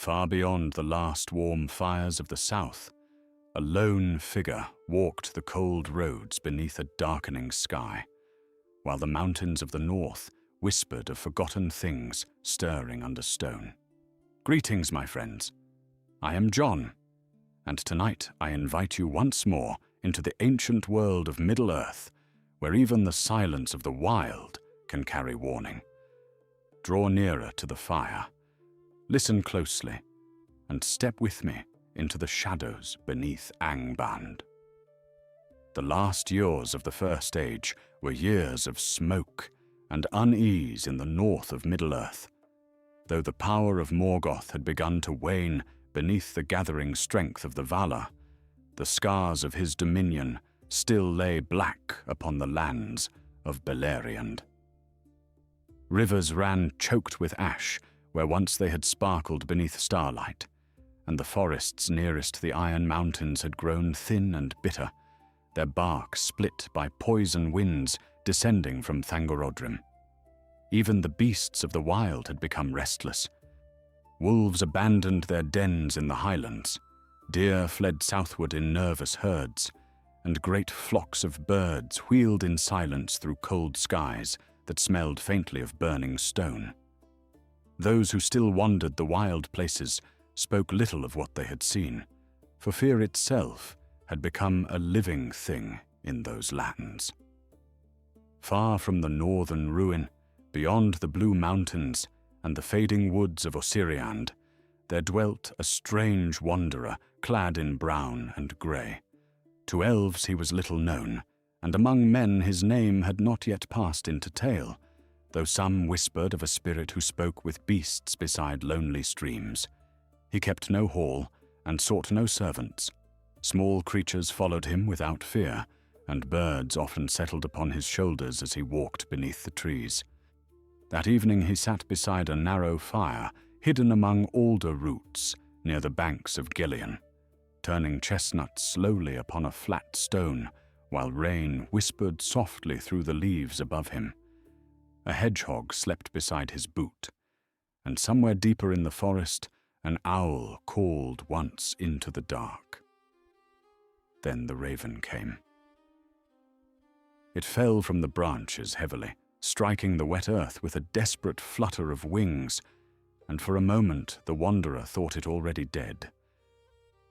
Far beyond the last warm fires of the south, a lone figure walked the cold roads beneath a darkening sky, while the mountains of the north whispered of forgotten things stirring under stone. Greetings, my friends. I am John, and tonight I invite you once more into the ancient world of Middle-earth, where even the silence of the wild can carry warning. Draw nearer to the fire, listen closely, and step with me into the shadows beneath Angband. The last years of the First Age were years of smoke and unease in the north of Middle-earth. Though the power of Morgoth had begun to wane beneath the gathering strength of the Valar, the scars of his dominion still lay black upon the lands of Beleriand. Rivers ran choked with ash where once they had sparkled beneath starlight, and the forests nearest the Iron Mountains had grown thin and bitter, their bark split by poison winds descending from Thangorodrim. Even the beasts of the wild had become restless. Wolves abandoned their dens in the highlands, deer fled southward in nervous herds, and great flocks of birds wheeled in silence through cold skies that smelled faintly of burning stone. Those who still wandered the wild places spoke little of what they had seen, for fear itself had become a living thing in those lands. Far from the northern ruin, beyond the blue mountains and the fading woods of Osiriand, there dwelt a strange wanderer clad in brown and grey. To elves he was little known, and among men his name had not yet passed into tale, though some whispered of a spirit who spoke with beasts beside lonely streams. He kept no hall and sought no servants. Small creatures followed him without fear, and birds often settled upon his shoulders as he walked beneath the trees. That evening he sat beside a narrow fire, hidden among alder roots near the banks of Gillian, turning chestnuts slowly upon a flat stone, while rain whispered softly through the leaves above him. A hedgehog slept beside his boot, and somewhere deeper in the forest, an owl called once into the dark. Then the raven came. It fell from the branches heavily, striking the wet earth with a desperate flutter of wings, and for a moment the wanderer thought it already dead.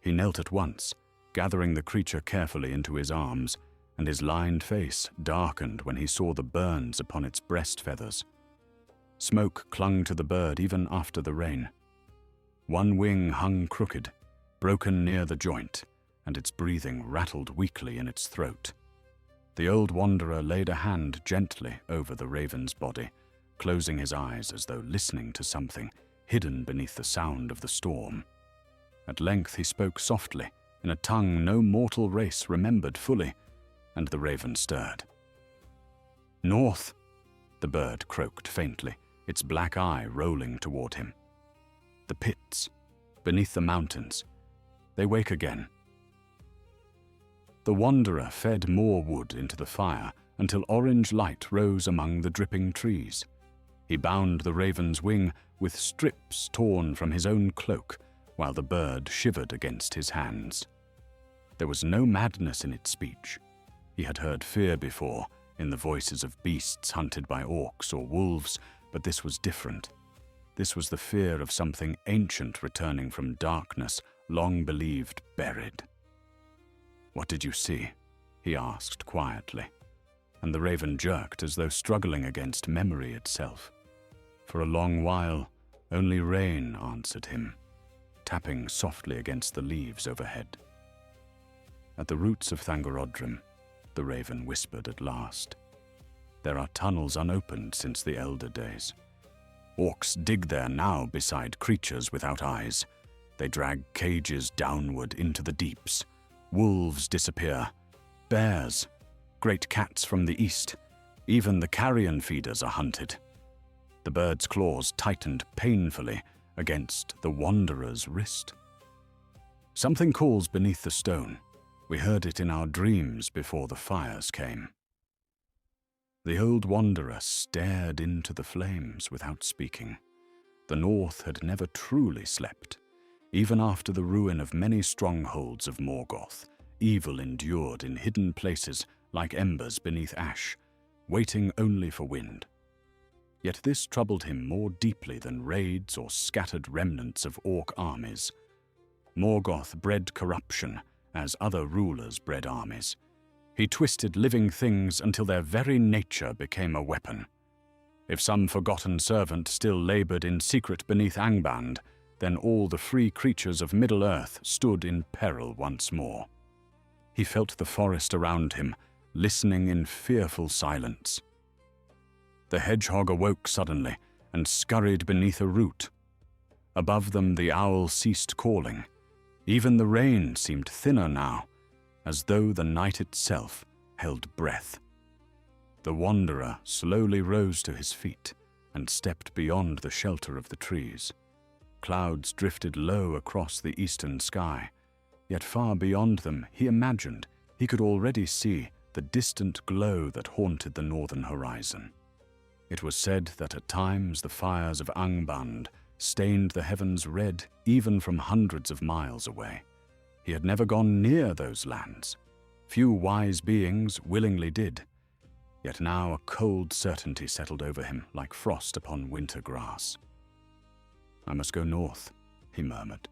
He knelt at once, gathering the creature carefully into his arms, and his lined face darkened when he saw the burns upon its breast feathers. Smoke clung to the bird even after the rain. One wing hung crooked, broken near the joint, and its breathing rattled weakly in its throat. The old wanderer laid a hand gently over the raven's body, closing his eyes as though listening to something hidden beneath the sound of the storm. At length he spoke softly, in a tongue no mortal race remembered fully, and the raven stirred. "North," the bird croaked faintly, its black eye rolling toward him. "The pits, beneath the mountains. They wake again." The wanderer fed more wood into the fire until orange light rose among the dripping trees. He bound the raven's wing with strips torn from his own cloak, while the bird shivered against his hands. There was no madness in its speech. He had heard fear before, in the voices of beasts hunted by orcs or wolves, but this was different. This was the fear of something ancient returning from darkness, long believed buried. "What did you see?" he asked quietly, and the raven jerked as though struggling against memory itself. For a long while, only rain answered him, tapping softly against the leaves overhead. "At the roots of Thangorodrim," the raven whispered at last. "There are tunnels unopened since the elder days. Orcs dig there now beside creatures without eyes. They drag cages downward into the deeps. Wolves disappear. Bears, great cats from the east, even the carrion feeders are hunted." The bird's claws tightened painfully against the wanderer's wrist. "Something calls beneath the stone. We heard it in our dreams before the fires came." The old wanderer stared into the flames without speaking. The north had never truly slept, Even after the ruin of many strongholds of Morgoth, evil endured in hidden places like embers beneath ash, waiting only for wind. Yet this troubled him more deeply than raids or scattered remnants of orc armies. Morgoth bred corruption, as other rulers bred armies. He twisted living things until their very nature became a weapon. If some forgotten servant still labored in secret beneath Angband, then all the free creatures of Middle-earth stood in peril once more. He felt the forest around him, listening in fearful silence. The hedgehog awoke suddenly and scurried beneath a root. Above them the owl ceased calling. Even the rain seemed thinner now, as though the night itself held breath. The wanderer slowly rose to his feet and stepped beyond the shelter of the trees. Clouds drifted low across the eastern sky, yet far beyond them he imagined he could already see the distant glow that haunted the northern horizon. It was said that at times the fires of Angband stained the heavens red even from hundreds of miles away. He had never gone near those lands. Few wise beings willingly did. Yet now a cold certainty settled over him like frost upon winter grass. "I must go north," he murmured.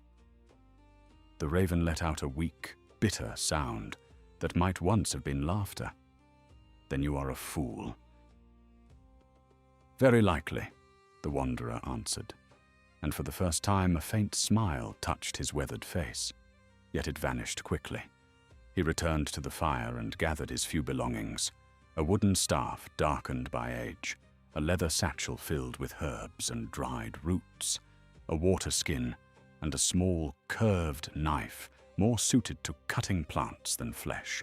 The raven let out a weak, bitter sound that might once have been laughter. "Then you are a fool." "Very likely," the wanderer answered, and for the first time a faint smile touched his weathered face. Yet it vanished quickly. He returned to the fire and gathered his few belongings: a wooden staff darkened by age, a leather satchel filled with herbs and dried roots, a water skin, and a small, curved knife more suited to cutting plants than flesh.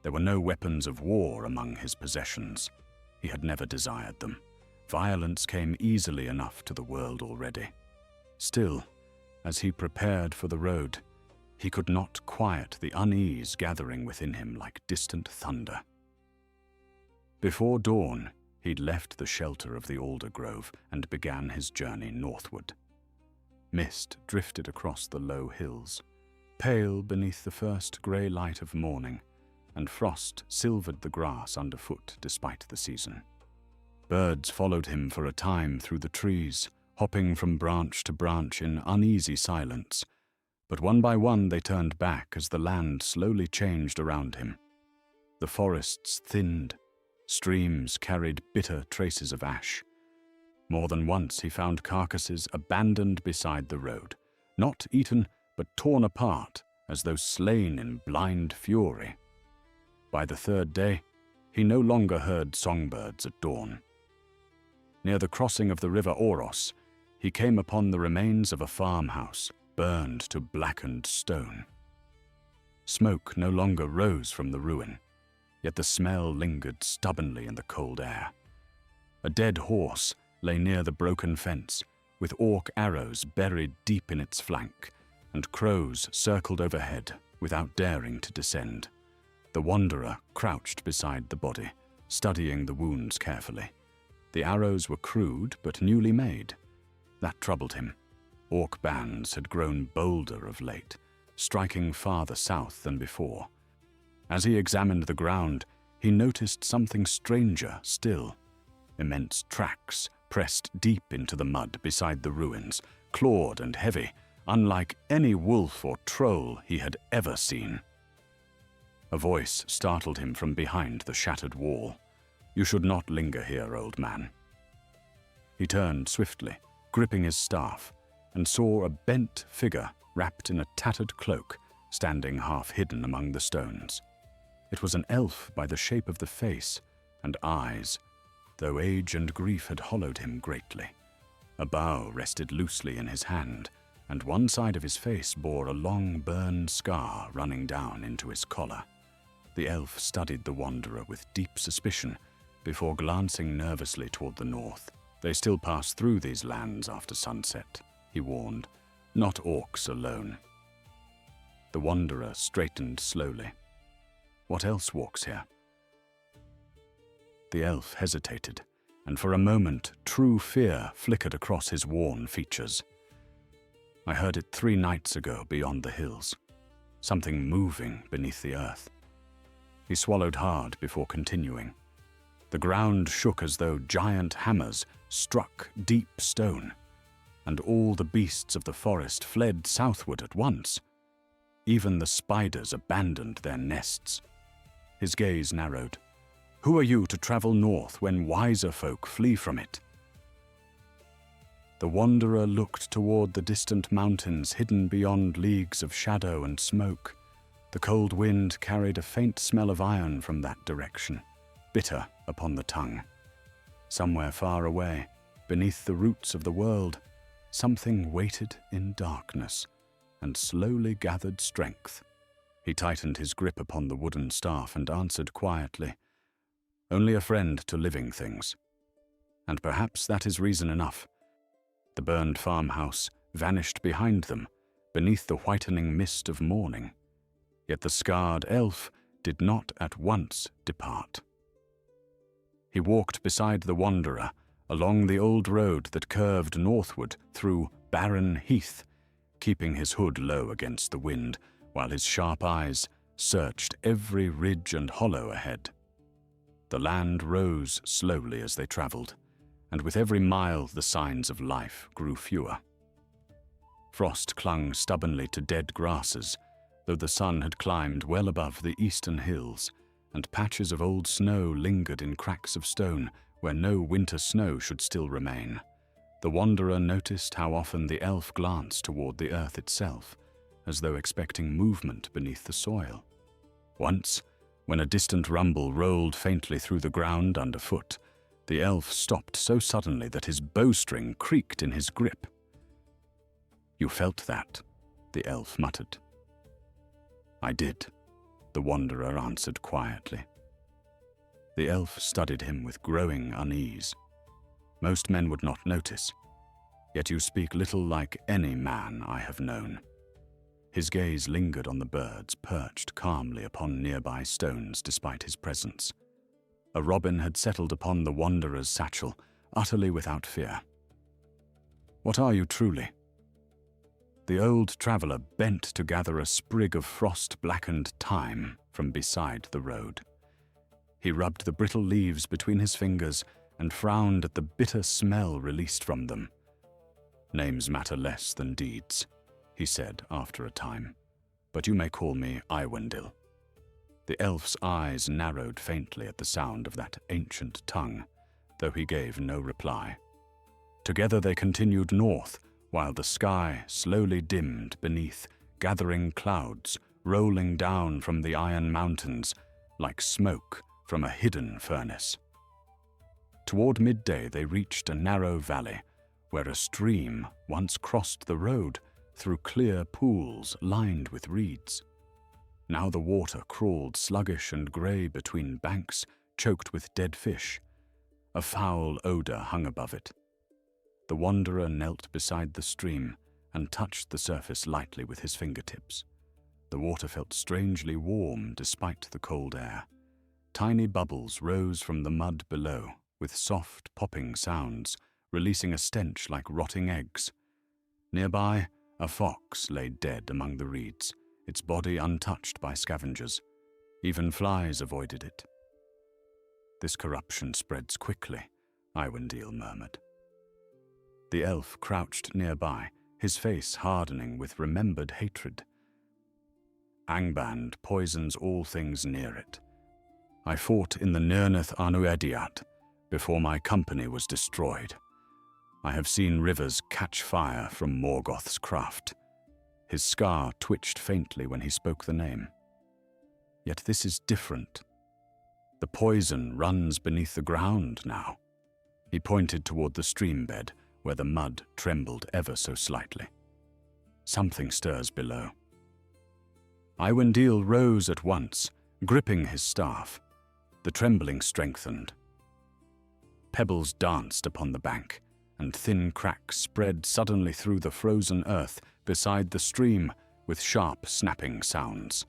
There were no weapons of war among his possessions. He had never desired them. Violence came easily enough to the world already. Still, as he prepared for the road, he could not quiet the unease gathering within him like distant thunder. Before dawn, he'd left the shelter of the alder grove and began his journey northward. Mist drifted across the low hills, pale beneath the first grey light of morning, and frost silvered the grass underfoot despite the season. Birds followed him for a time through the trees, hopping from branch to branch in uneasy silence, but one by one they turned back as the land slowly changed around him. The forests thinned, streams carried bitter traces of ash. More than once he found carcasses abandoned beside the road, not eaten but torn apart as though slain in blind fury. By the third day, he no longer heard songbirds at dawn. Near the crossing of the river Oros, he came upon the remains of a farmhouse burned to blackened stone. Smoke no longer rose from the ruin, yet the smell lingered stubbornly in the cold air. A dead horse lay near the broken fence, with orc arrows buried deep in its flank, and crows circled overhead without daring to descend. The wanderer crouched beside the body, studying the wounds carefully. The arrows were crude but newly made. That troubled him. Orc bands had grown bolder of late, striking farther south than before. As he examined the ground, he noticed something stranger still. Immense tracks pressed deep into the mud beside the ruins, clawed and heavy, unlike any wolf or troll he had ever seen. A voice startled him from behind the shattered wall. "You should not linger here, old man." He turned swiftly, gripping his staff, and saw a bent figure wrapped in a tattered cloak, standing half-hidden among the stones. It was an elf by the shape of the face and eyes, though age and grief had hollowed him greatly. A bough rested loosely in his hand, and one side of his face bore a long burned scar running down into his collar. The elf studied the wanderer with deep suspicion before glancing nervously toward the north. "They still pass through these lands after sunset," he warned. "Not orcs alone." The wanderer straightened slowly. "What else walks here?" The elf hesitated, and for a moment true fear flickered across his worn features. I heard it 3 nights ago beyond the hills. Something moving beneath the earth." He swallowed hard before continuing. The ground shook as though giant hammers struck deep stone, and all the beasts of the forest fled southward at once. Even the spiders abandoned their nests. His gaze narrowed. "Who are you to travel north when wiser folk flee from it?" The wanderer looked toward the distant mountains hidden beyond leagues of shadow and smoke. The cold wind carried a faint smell of iron from that direction, bitter upon the tongue. Somewhere far away, beneath the roots of the world, something waited in darkness and slowly gathered strength. He tightened his grip upon the wooden staff and answered quietly, "Only a friend to living things. And perhaps that is reason enough." The burned farmhouse vanished behind them, beneath the whitening mist of morning. Yet the scarred elf did not at once depart. He walked beside the wanderer, along the old road that curved northward through barren heath, keeping his hood low against the wind, while his sharp eyes searched every ridge and hollow ahead. The land rose slowly as they traveled, and with every mile the signs of life grew fewer. Frost clung stubbornly to dead grasses, though the sun had climbed well above the eastern hills, and patches of old snow lingered in cracks of stone where no winter snow should still remain. The wanderer noticed how often the elf glanced toward the earth itself, as though expecting movement beneath the soil. Once, when a distant rumble rolled faintly through the ground underfoot, the elf stopped so suddenly that his bowstring creaked in his grip. "You felt that?" the elf muttered. "I did," the wanderer answered quietly. The elf studied him with growing unease. "Most men would not notice, yet you speak little like any man I have known." His gaze lingered on the birds perched calmly upon nearby stones despite his presence. A robin had settled upon the wanderer's satchel, utterly without fear. "What are you truly?" The old traveller bent to gather a sprig of frost-blackened thyme from beside the road. He rubbed the brittle leaves between his fingers and frowned at the bitter smell released from them. "Names matter less than deeds," he said after a time, "but you may call me Iwendil." The elf's eyes narrowed faintly at the sound of that ancient tongue, though he gave no reply. Together they continued north, while the sky slowly dimmed beneath, gathering clouds rolling down from the iron mountains like smoke from a hidden furnace. Toward midday they reached a narrow valley, where a stream once crossed the road through clear pools lined with reeds. Now the water crawled sluggish and grey between banks choked with dead fish. A foul odour hung above it. The wanderer knelt beside the stream and touched the surface lightly with his fingertips. The water felt strangely warm despite the cold air. Tiny bubbles rose from the mud below, with soft popping sounds, releasing a stench like rotting eggs. Nearby, a fox lay dead among the reeds, its body untouched by scavengers. Even flies avoided it. "This corruption spreads quickly," Iwendil murmured. The elf crouched nearby, his face hardening with remembered hatred. "Angband poisons all things near it. I fought in the Nirnath Anuediat before my company was destroyed. I have seen rivers catch fire from Morgoth's craft." His scar twitched faintly when he spoke the name. "Yet this is different. The poison runs beneath the ground now." He pointed toward the stream bed, where the mud trembled ever so slightly. "Something stirs below." Iwendil rose at once, gripping his staff. The trembling strengthened. Pebbles danced upon the bank, and thin cracks spread suddenly through the frozen earth beside the stream with sharp snapping sounds.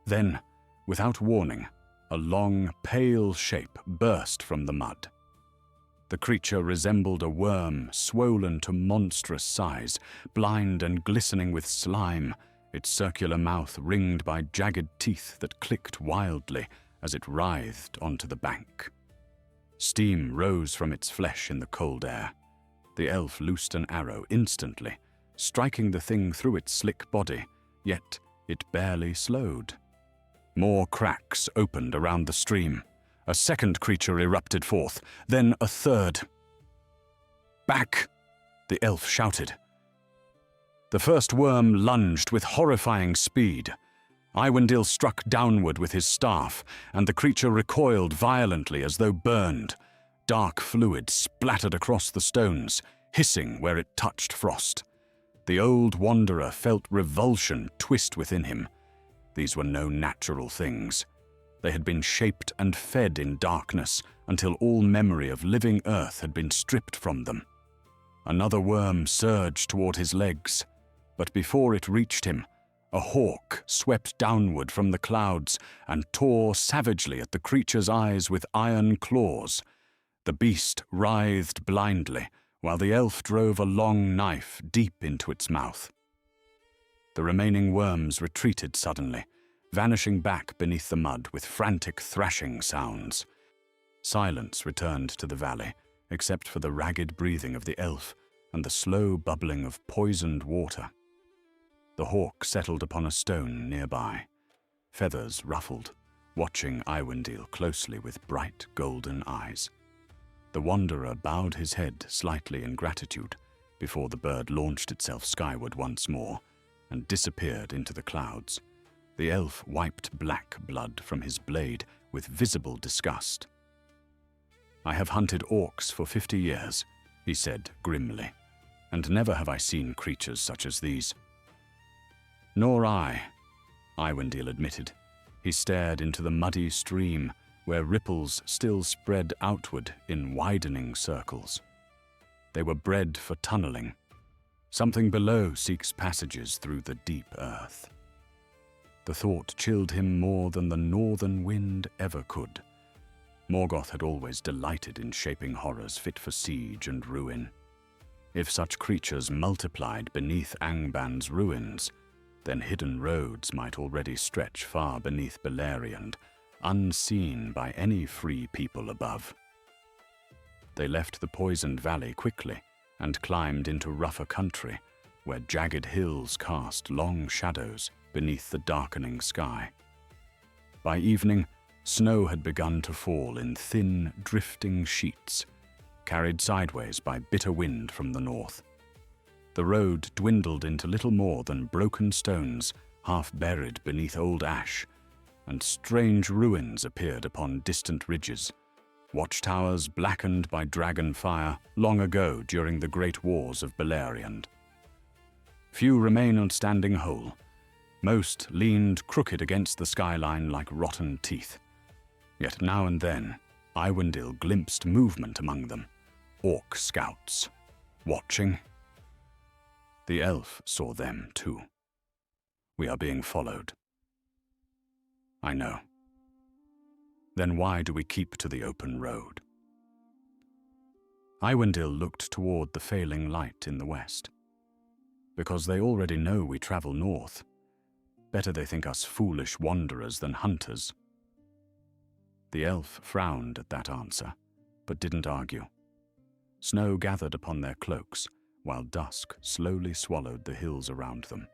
Then, without warning, a long, pale shape burst from the mud. The creature resembled a worm, swollen to monstrous size, blind and glistening with slime, its circular mouth ringed by jagged teeth that clicked wildly as it writhed onto the bank. Steam rose from its flesh in the cold air. The elf loosed an arrow instantly, striking the thing through its slick body, yet it barely slowed. More cracks opened around the stream. A second creature erupted forth, then a third. "Back!" the elf shouted. The first worm lunged with horrifying speed. Iwendil struck downward with his staff, and the creature recoiled violently as though burned. Dark fluid splattered across the stones, hissing where it touched frost. The old wanderer felt revulsion twist within him. These were no natural things. They had been shaped and fed in darkness until all memory of living earth had been stripped from them. Another worm surged toward his legs, but before it reached him, a hawk swept downward from the clouds and tore savagely at the creature's eyes with iron claws. The beast writhed blindly, while the elf drove a long knife deep into its mouth. The remaining worms retreated suddenly, vanishing back beneath the mud with frantic thrashing sounds. Silence returned to the valley, except for the ragged breathing of the elf and the slow bubbling of poisoned water. The hawk settled upon a stone nearby, feathers ruffled, watching Iwendil closely with bright golden eyes. The wanderer bowed his head slightly in gratitude before the bird launched itself skyward once more and disappeared into the clouds. The elf wiped black blood from his blade with visible disgust. "I have hunted orcs for 50 years, he said grimly, "and never have I seen creatures such as these." "Nor I," Iwendil admitted. He stared into the muddy stream, where ripples still spread outward in widening circles. They were bred for tunneling. Something below seeks passages through the deep earth. The thought chilled him more than the northern wind ever could. Morgoth had always delighted in shaping horrors fit for siege and ruin. If such creatures multiplied beneath Angband's ruins, then hidden roads might already stretch far beneath Beleriand, unseen by any free people above. They left the poisoned valley quickly and climbed into rougher country, where jagged hills cast long shadows beneath the darkening sky. By evening, snow had begun to fall in thin, drifting sheets, carried sideways by bitter wind from the north. The road dwindled into little more than broken stones, half buried beneath old ash, and strange ruins appeared upon distant ridges, watchtowers blackened by dragon fire long ago during the great wars of Beleriand. Few remained standing whole. Most leaned crooked against the skyline like rotten teeth. Yet now and then, Iwendil glimpsed movement among them, orc scouts, watching. The elf saw them too. "We are being followed." "I know." "Then why do we keep to the open road?" Iwendil looked toward the failing light in the west. "Because they already know we travel north. Better they think us foolish wanderers than hunters." The elf frowned at that answer, but didn't argue. Snow gathered upon their cloaks, while dusk slowly swallowed the hills around them.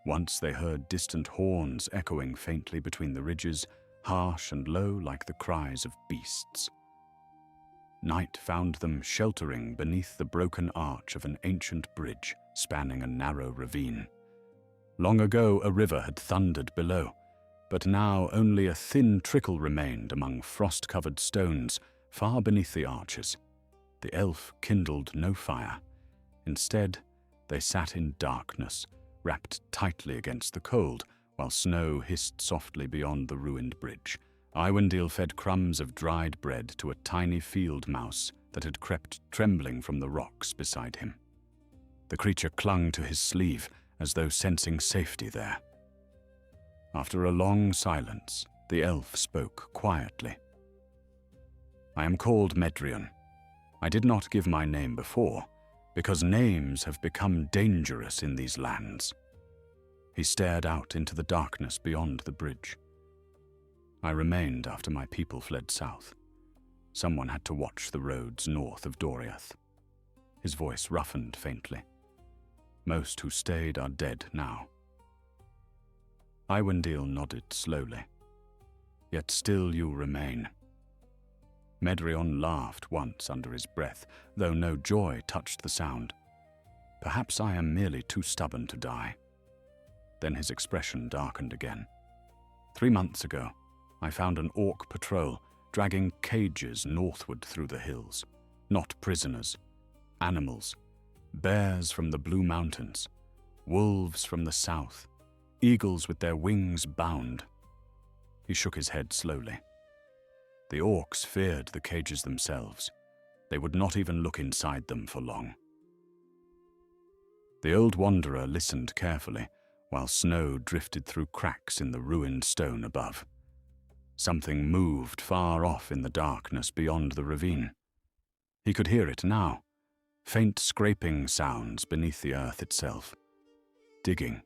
Once they heard distant horns echoing faintly between the ridges, harsh and low like the cries of beasts. Night found them sheltering beneath the broken arch of an ancient bridge spanning a narrow ravine. Long ago a river had thundered below, but now only a thin trickle remained among frost-covered stones far beneath the arches. The elf kindled no fire. Instead, they sat in darkness, wrapped tightly against the cold, while snow hissed softly beyond the ruined bridge. Iwendil fed crumbs of dried bread to a tiny field mouse that had crept trembling from the rocks beside him. The creature clung to his sleeve, as though sensing safety there. After a long silence, the elf spoke quietly. "I am called Medrion. I did not give my name before, because names have become dangerous in these lands." He stared out into the darkness beyond the bridge. I remained after my people fled south. Someone had to watch the roads north of Doriath. His voice roughened faintly. "Most who stayed are dead now." Iwendil nodded slowly. "Yet still you remain." Medrion laughed once under his breath, though no joy touched the sound. "Perhaps I am merely too stubborn to die." Then his expression darkened again. 3 months ago, I found an orc patrol dragging cages northward through the hills. Not prisoners, animals, bears from the Blue Mountains, wolves from the south, eagles with their wings bound. He shook his head slowly. The orcs feared the cages themselves. They would not even look inside them for long. The old wanderer listened carefully, while snow drifted through cracks in the ruined stone above. Something moved far off in the darkness beyond the ravine. He could hear it now, faint scraping sounds beneath the earth itself. Digging,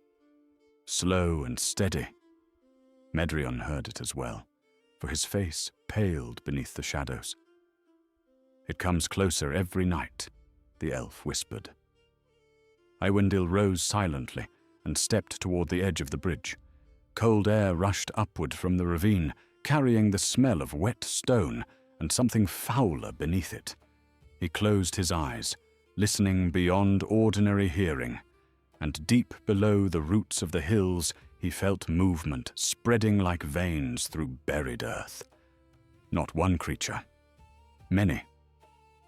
slow and steady. Medrion heard it as well, for his face paled beneath the shadows. "It comes closer every night," the elf whispered. Iwendil rose silently and stepped toward the edge of the bridge. Cold air rushed upward from the ravine, carrying the smell of wet stone and something fouler beneath it. He closed his eyes, listening beyond ordinary hearing, and deep below the roots of the hills he felt movement spreading like veins through buried earth. Not one creature. Many.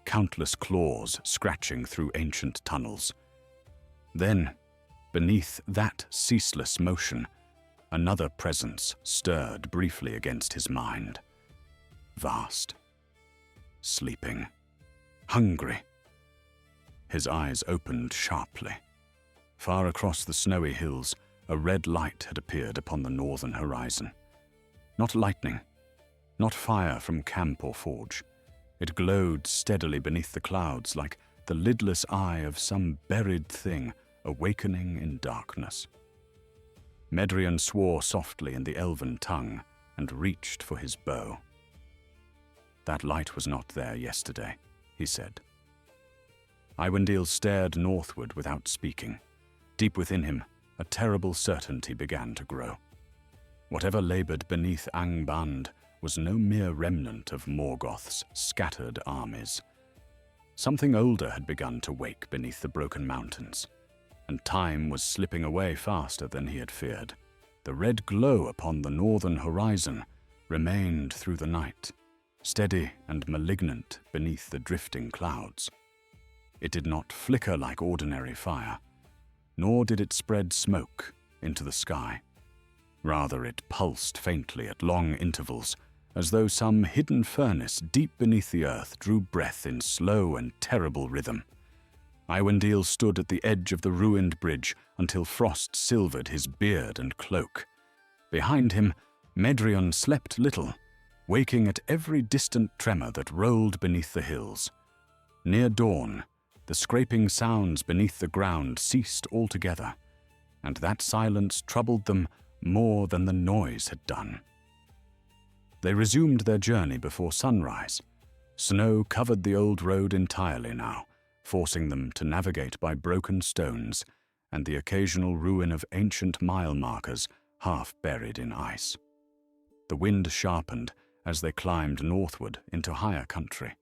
Countless claws scratching through ancient tunnels. Then, beneath that ceaseless motion, another presence stirred briefly against his mind. Vast. Sleeping. Hungry. His eyes opened sharply. Far across the snowy hills, a red light had appeared upon the northern horizon. Not lightning, not fire from camp or forge. It glowed steadily beneath the clouds like the lidless eye of some buried thing awakening in darkness. Medrion swore softly in the elven tongue and reached for his bow. "That light was not there yesterday," he said. Iwendil stared northward without speaking. Deep within him, a terrible certainty began to grow. Whatever labored beneath Angband was no mere remnant of Morgoth's scattered armies. Something older had begun to wake beneath the broken mountains, and time was slipping away faster than he had feared. The red glow upon the northern horizon remained through the night, steady and malignant beneath the drifting clouds. It did not flicker like ordinary fire, nor did it spread smoke into the sky. Rather, it pulsed faintly at long intervals, as though some hidden furnace deep beneath the earth drew breath in slow and terrible rhythm. Iwendil stood at the edge of the ruined bridge until frost silvered his beard and cloak. Behind him, Medrion slept little, waking at every distant tremor that rolled beneath the hills. Near dawn, the scraping sounds beneath the ground ceased altogether, and that silence troubled them more than the noise had done. They resumed their journey before sunrise. Snow covered the old road entirely now, forcing them to navigate by broken stones and the occasional ruin of ancient mile markers half buried in ice. The wind sharpened as they climbed northward into higher country.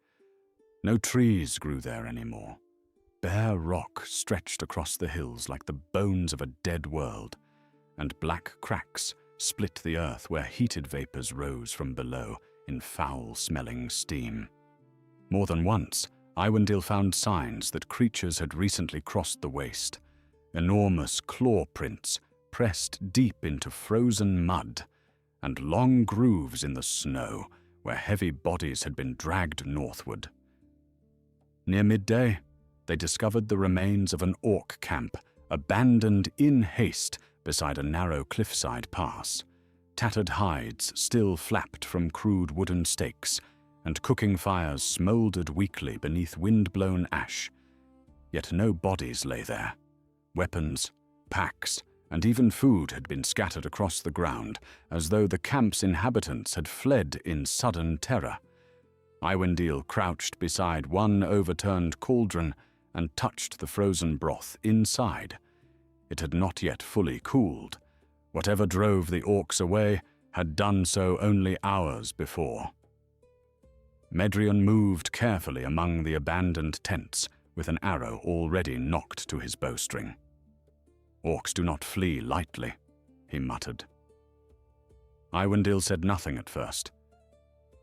No trees grew there anymore. Bare rock stretched across the hills like the bones of a dead world, and black cracks split the earth where heated vapors rose from below in foul-smelling steam. More than once, Iwendil found signs that creatures had recently crossed the waste, enormous claw prints pressed deep into frozen mud, and long grooves in the snow where heavy bodies had been dragged northward. Near midday, they discovered the remains of an orc camp, abandoned in haste beside a narrow cliffside pass. Tattered hides still flapped from crude wooden stakes, and cooking fires smouldered weakly beneath wind-blown ash. Yet no bodies lay there. Weapons, packs, and even food had been scattered across the ground, as though the camp's inhabitants had fled in sudden terror. Iwendil crouched beside one overturned cauldron and touched the frozen broth inside. It had not yet fully cooled. Whatever drove the orcs away had done so only hours before. Medrion moved carefully among the abandoned tents, with an arrow already nocked to his bowstring. "Orcs do not flee lightly," he muttered. Iwendil said nothing at first.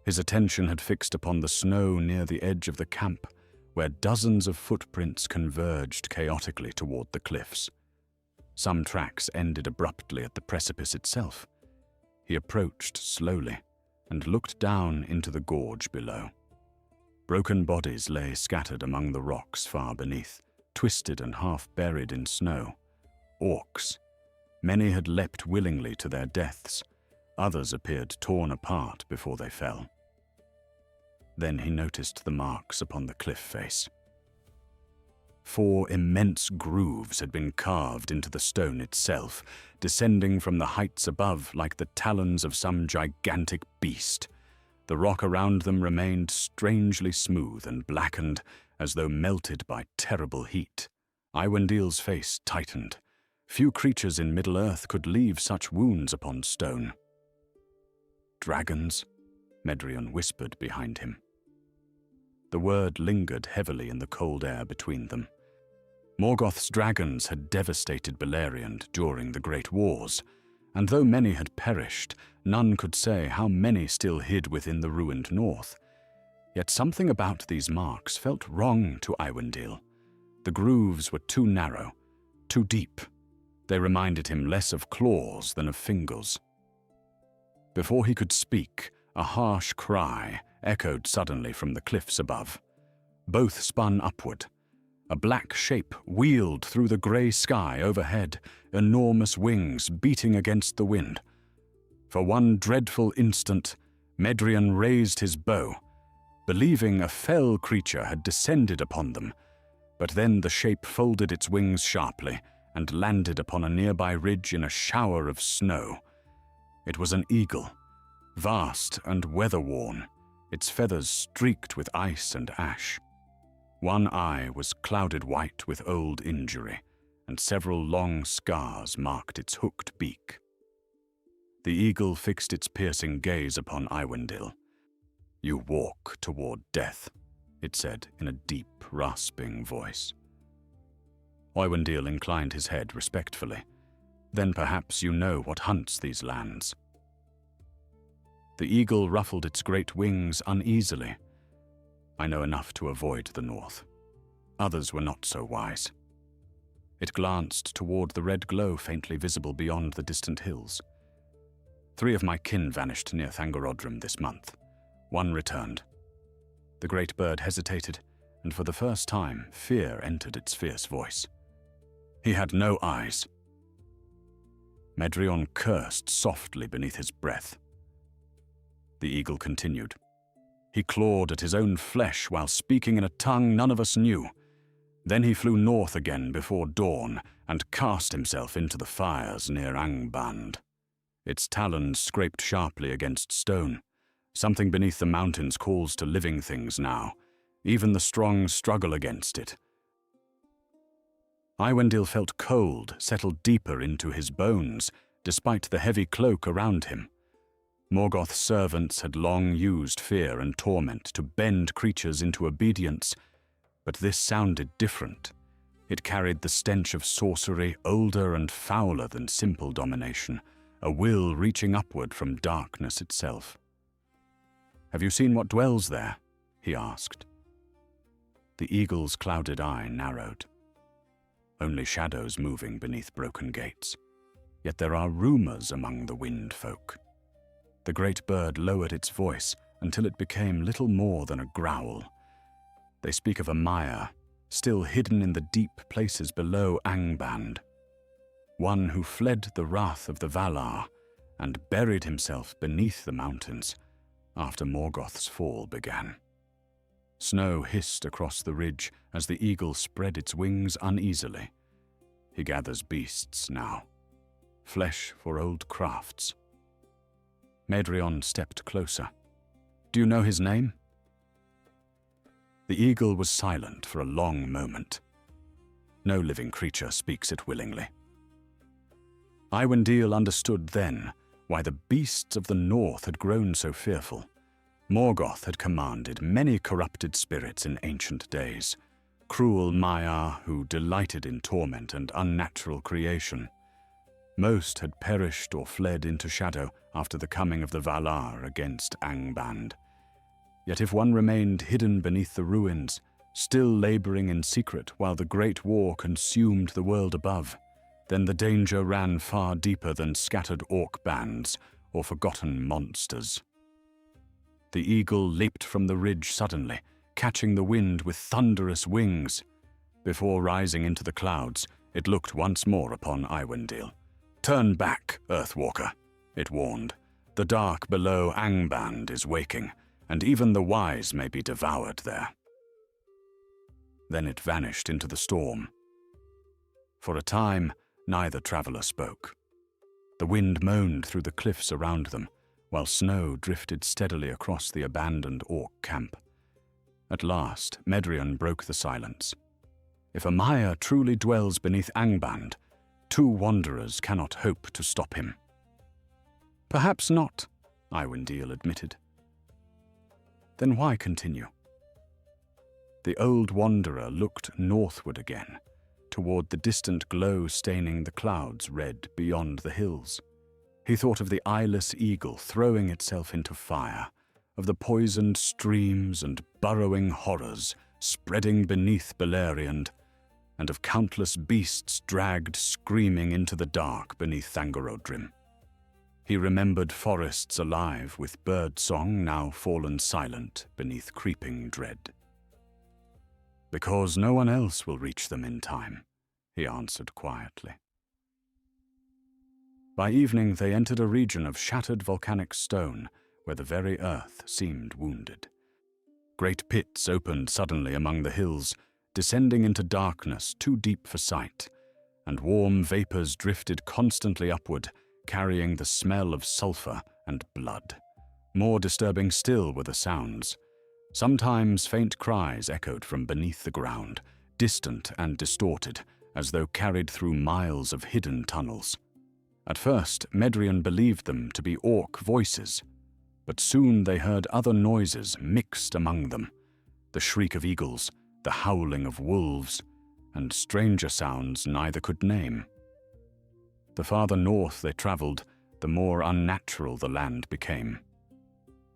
His attention had fixed upon the snow near the edge of the camp, where dozens of footprints converged chaotically toward the cliffs. Some tracks ended abruptly at the precipice itself. He approached slowly and looked down into the gorge below. Broken bodies lay scattered among the rocks far beneath, twisted and half buried in snow. Orcs. Many had leapt willingly to their deaths. Others appeared torn apart before they fell. Then he noticed the marks upon the cliff face. 4 immense grooves had been carved into the stone itself, descending from the heights above like the talons of some gigantic beast. The rock around them remained strangely smooth and blackened, as though melted by terrible heat. Iwendil's face tightened. Few creatures in Middle-earth could leave such wounds upon stone. "Dragons," Medrion whispered behind him. The word lingered heavily in the cold air between them. Morgoth's dragons had devastated Beleriand during the Great Wars, and though many had perished, none could say how many still hid within the ruined north. Yet something about these marks felt wrong to Iwendil. The grooves were too narrow, too deep. They reminded him less of claws than of fingers. Before he could speak, a harsh cry echoed suddenly from the cliffs above. Both spun upward. A black shape wheeled through the grey sky overhead, enormous wings beating against the wind. For one dreadful instant, Medrion raised his bow, believing a fell creature had descended upon them, but then the shape folded its wings sharply and landed upon a nearby ridge in a shower of snow. It was an eagle, vast and weather-worn, its feathers streaked with ice and ash. One eye was clouded white with old injury, and several long scars marked its hooked beak. The eagle fixed its piercing gaze upon Iwendil. "You walk toward death," it said in a deep, rasping voice. Iwendil inclined his head respectfully. "Then perhaps you know what hunts these lands." The eagle ruffled its great wings uneasily. "I know enough to avoid the north. Others were not so wise." It glanced toward the red glow faintly visible beyond the distant hills. 3 of my kin vanished near Thangorodrim this month. 1 returned. The great bird hesitated, and for the first time, fear entered its fierce voice. He had no eyes. Medrion cursed softly beneath his breath. The eagle continued. He clawed at his own flesh while speaking in a tongue none of us knew. Then he flew north again before dawn and cast himself into the fires near Angband. Its talons scraped sharply against stone. Something beneath the mountains calls to living things now. Even the strong struggle against it. Iwendil felt cold settle deeper into his bones, despite the heavy cloak around him. Morgoth's servants had long used fear and torment to bend creatures into obedience, but this sounded different. It carried the stench of sorcery, older and fouler than simple domination, a will reaching upward from darkness itself. "Have you seen what dwells there?" he asked. The eagle's clouded eye narrowed. "Only shadows moving beneath broken gates. Yet there are rumors among the wind folk." The great bird lowered its voice until it became little more than a growl. "They speak of a Maya, still hidden in the deep places below Angband. One who fled the wrath of the Valar and buried himself beneath the mountains. after Morgoth's fall began. Snow hissed across the ridge as the eagle spread its wings uneasily. He gathers beasts now, flesh for old crafts. Medrion stepped closer. Do you know his name? The eagle was silent for a long moment. No living creature speaks it willingly. Iwendil understood then why the beasts of the north had grown so fearful. Morgoth had commanded many corrupted spirits in ancient days, cruel Maiar who delighted in torment and unnatural creation. Most had perished or fled into shadow after the coming of the Valar against Angband. Yet if one remained hidden beneath the ruins, still laboring in secret while the Great War consumed the world above, then the danger ran far deeper than scattered orc bands or forgotten monsters. The eagle leaped from the ridge suddenly, catching the wind with thunderous wings. Before rising into the clouds, it looked once more upon Iwendil. "Turn back, Earthwalker," it warned. "The dark below Angband is waking, and even the wise may be devoured there." Then it vanished into the storm. For a time, neither traveler spoke. The wind moaned through the cliffs around them, while snow drifted steadily across the abandoned orc camp. At last, Medrion broke the silence. If a Maiar truly dwells beneath Angband, two wanderers cannot hope to stop him. "Perhaps not," Iwendil admitted. "Then why continue?" The old wanderer looked northward again, toward the distant glow staining the clouds red beyond the hills. He thought of the eyeless eagle throwing itself into fire, of the poisoned streams and burrowing horrors spreading beneath Beleriand, and of countless beasts dragged screaming into the dark beneath Thangorodrim. He remembered forests alive with bird song now fallen silent beneath creeping dread. "Because no one else will reach them in time," he answered quietly. By evening they entered a region of shattered volcanic stone where the very earth seemed wounded. Great pits opened suddenly among the hills, descending into darkness too deep for sight, and warm vapors drifted constantly upward, carrying the smell of sulfur and blood. More disturbing still were the sounds. Sometimes faint cries echoed from beneath the ground, distant and distorted, as though carried through miles of hidden tunnels. At first, Medrion believed them to be orc voices, but soon they heard other noises mixed among them, the shriek of eagles, the howling of wolves, and stranger sounds neither could name. The farther north they traveled, the more unnatural the land became.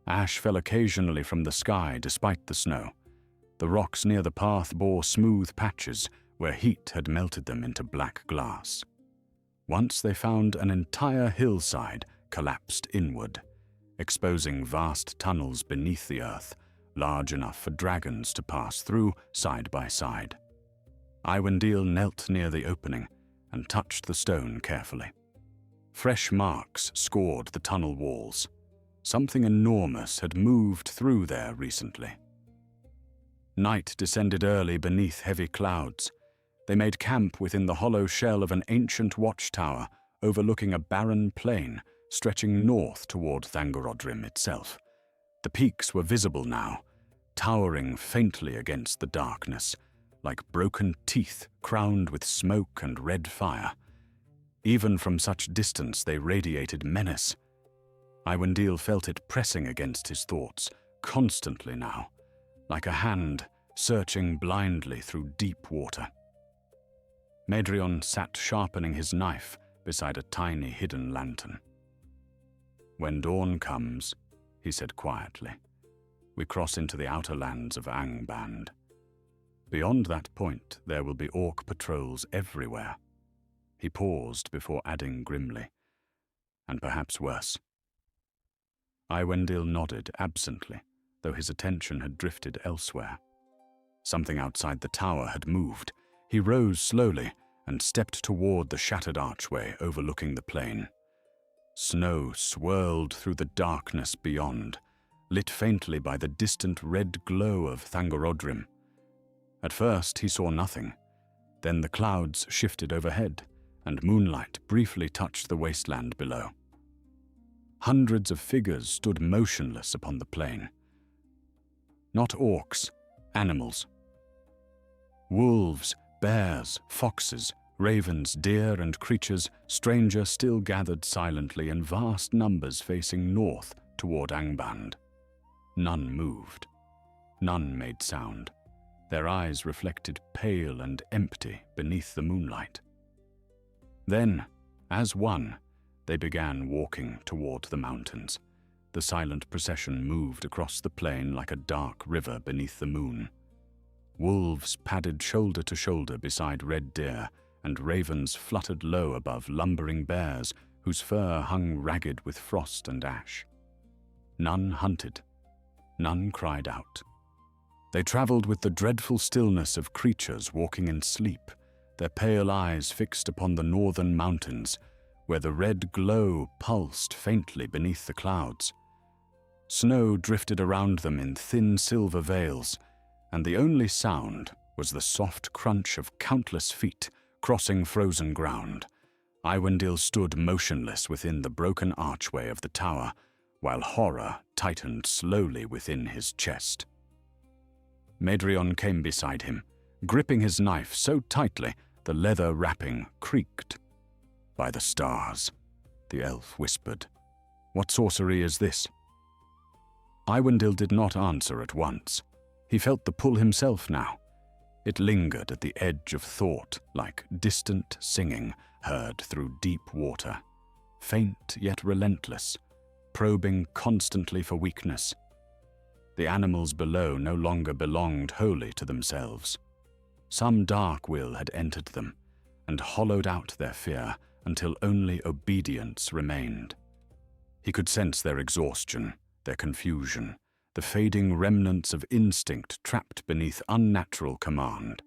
Ash fell occasionally from the sky despite the snow. The rocks near the path bore smooth patches where heat had melted them into black glass. Once they found an entire hillside collapsed inward, exposing vast tunnels beneath the earth, large enough for dragons to pass through side by side. Iwendil knelt near the opening and touched the stone carefully. Fresh marks scored the tunnel walls. Something enormous had moved through there recently. Night descended early beneath heavy clouds. They made camp within the hollow shell of an ancient watchtower overlooking a barren plain stretching north toward Thangorodrim itself. The peaks were visible now, towering faintly against the darkness, like broken teeth crowned with smoke and red fire. Even from such distance they radiated menace. Iwendil felt it pressing against his thoughts, constantly now, like a hand searching blindly through deep water. Medrion sat sharpening his knife beside a tiny hidden lantern. "When dawn comes," he said quietly, "we cross into the outer lands of Angband. Beyond that point, there will be orc patrols everywhere." He paused before adding grimly, "And perhaps worse." Iwendil nodded absently, though his attention had drifted elsewhere. Something outside the tower had moved. He rose slowly and stepped toward the shattered archway overlooking the plain. Snow swirled through the darkness beyond, lit faintly by the distant red glow of Thangorodrim. At first he saw nothing. Then the clouds shifted overhead, and moonlight briefly touched the wasteland below. Hundreds of figures stood motionless upon the plain. Not orcs, animals. Wolves, bears, foxes, ravens, deer, and creatures stranger still gathered silently in vast numbers facing north toward Angband. None moved. None made sound. Their eyes reflected pale and empty beneath the moonlight. Then, as one, they began walking toward the mountains. The silent procession moved across the plain like a dark river beneath the moon. Wolves padded shoulder to shoulder beside red deer, and ravens fluttered low above lumbering bears whose fur hung ragged with frost and ash. None hunted. None cried out. They traveled with the dreadful stillness of creatures walking in sleep, their pale eyes fixed upon the northern mountains, where the red glow pulsed faintly beneath the clouds. Snow drifted around them in thin silver veils, and the only sound was the soft crunch of countless feet crossing frozen ground. Iwendil stood motionless within the broken archway of the tower, while horror tightened slowly within his chest. Medrion came beside him, gripping his knife so tightly the leather wrapping creaked. "By the stars," the elf whispered. "What sorcery is this?" Iwendil did not answer at once. He felt the pull himself now. It lingered at the edge of thought like distant singing heard through deep water, faint yet relentless, probing constantly for weakness. The animals below no longer belonged wholly to themselves. Some dark will had entered them and hollowed out their fear until only obedience remained. He could sense their exhaustion, their confusion, the fading remnants of instinct trapped beneath unnatural command.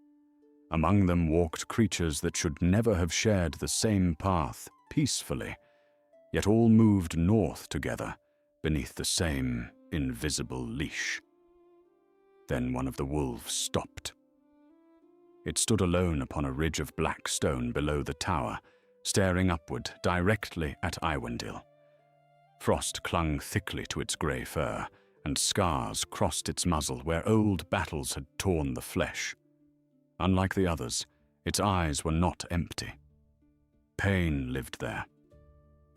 Among them walked creatures that should never have shared the same path peacefully, yet all moved north together beneath the same invisible leash. Then one of the wolves stopped. It stood alone upon a ridge of black stone below the tower, staring upward directly at Iwendil. Frost clung thickly to its grey fur, and scars crossed its muzzle where old battles had torn the flesh. Unlike the others, its eyes were not empty. Pain lived there.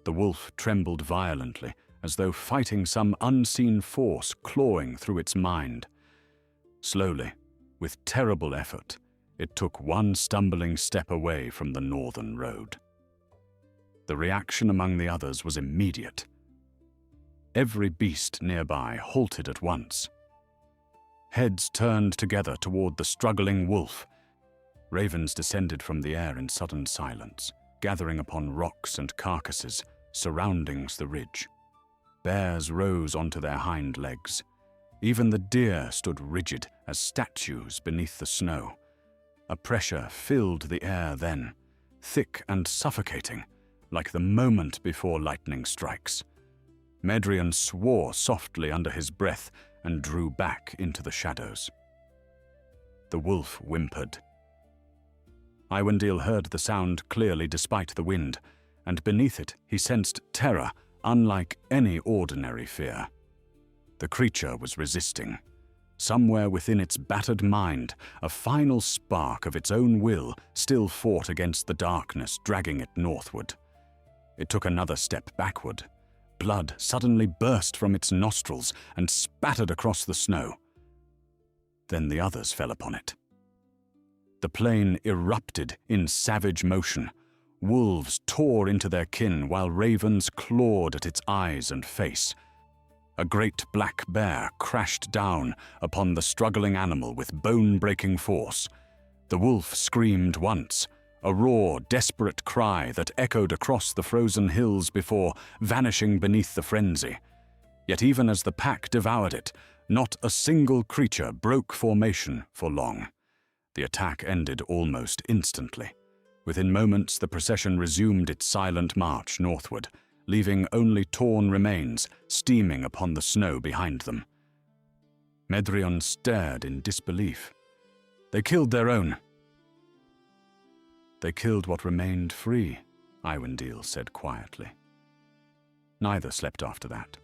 The wolf trembled violently, as though fighting some unseen force clawing through its mind. Slowly, with terrible effort, it took one stumbling step away from the northern road. The reaction among the others was immediate. Every beast nearby halted at once. Heads turned together toward the struggling wolf. Ravens descended from the air in sudden silence, gathering upon rocks and carcasses surrounding the ridge. Bears rose onto their hind legs. Even the deer stood rigid as statues beneath the snow. A pressure filled the air then, thick and suffocating, like the moment before lightning strikes. Medrion swore softly under his breath and drew back into the shadows. The wolf whimpered. Iwendil heard the sound clearly despite the wind, and beneath it he sensed terror unlike any ordinary fear. The creature was resisting. Somewhere within its battered mind, a final spark of its own will still fought against the darkness dragging it northward. It took another step backward. Blood suddenly burst from its nostrils and spattered across the snow. Then the others fell upon it. The plain erupted in savage motion. Wolves tore into their kin while ravens clawed at its eyes and face. A great black bear crashed down upon the struggling animal with bone-breaking force. The wolf screamed once, a raw, desperate cry that echoed across the frozen hills before vanishing beneath the frenzy. Yet even as the pack devoured it, not a single creature broke formation for long. The attack ended almost instantly. Within moments, the procession resumed its silent march northward, leaving only torn remains steaming upon the snow behind them. Medrion stared in disbelief. They killed their own. They killed what remained free, Iwendil said quietly. Neither slept after that.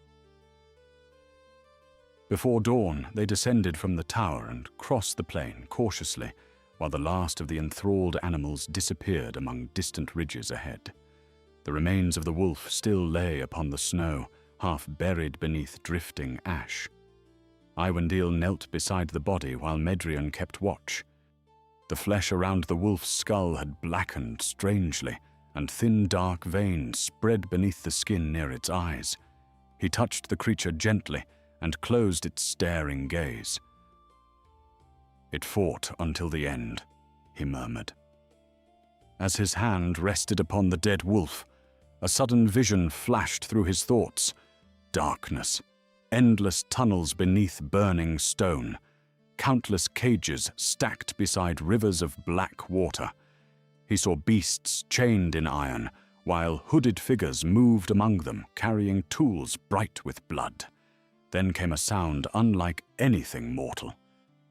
Before dawn, they descended from the tower and crossed the plain cautiously, while the last of the enthralled animals disappeared among distant ridges ahead. The remains of the wolf still lay upon the snow, half buried beneath drifting ash. Iwendil knelt beside the body while Medrion kept watch. The flesh around the wolf's skull had blackened strangely, and thin dark veins spread beneath the skin near its eyes. He touched the creature gently and closed its staring gaze. "It fought until the end," he murmured. As his hand rested upon the dead wolf, a sudden vision flashed through his thoughts. Darkness, endless tunnels beneath burning stone, countless cages stacked beside rivers of black water. He saw beasts chained in iron, while hooded figures moved among them, carrying tools bright with blood. Then came a sound unlike anything mortal,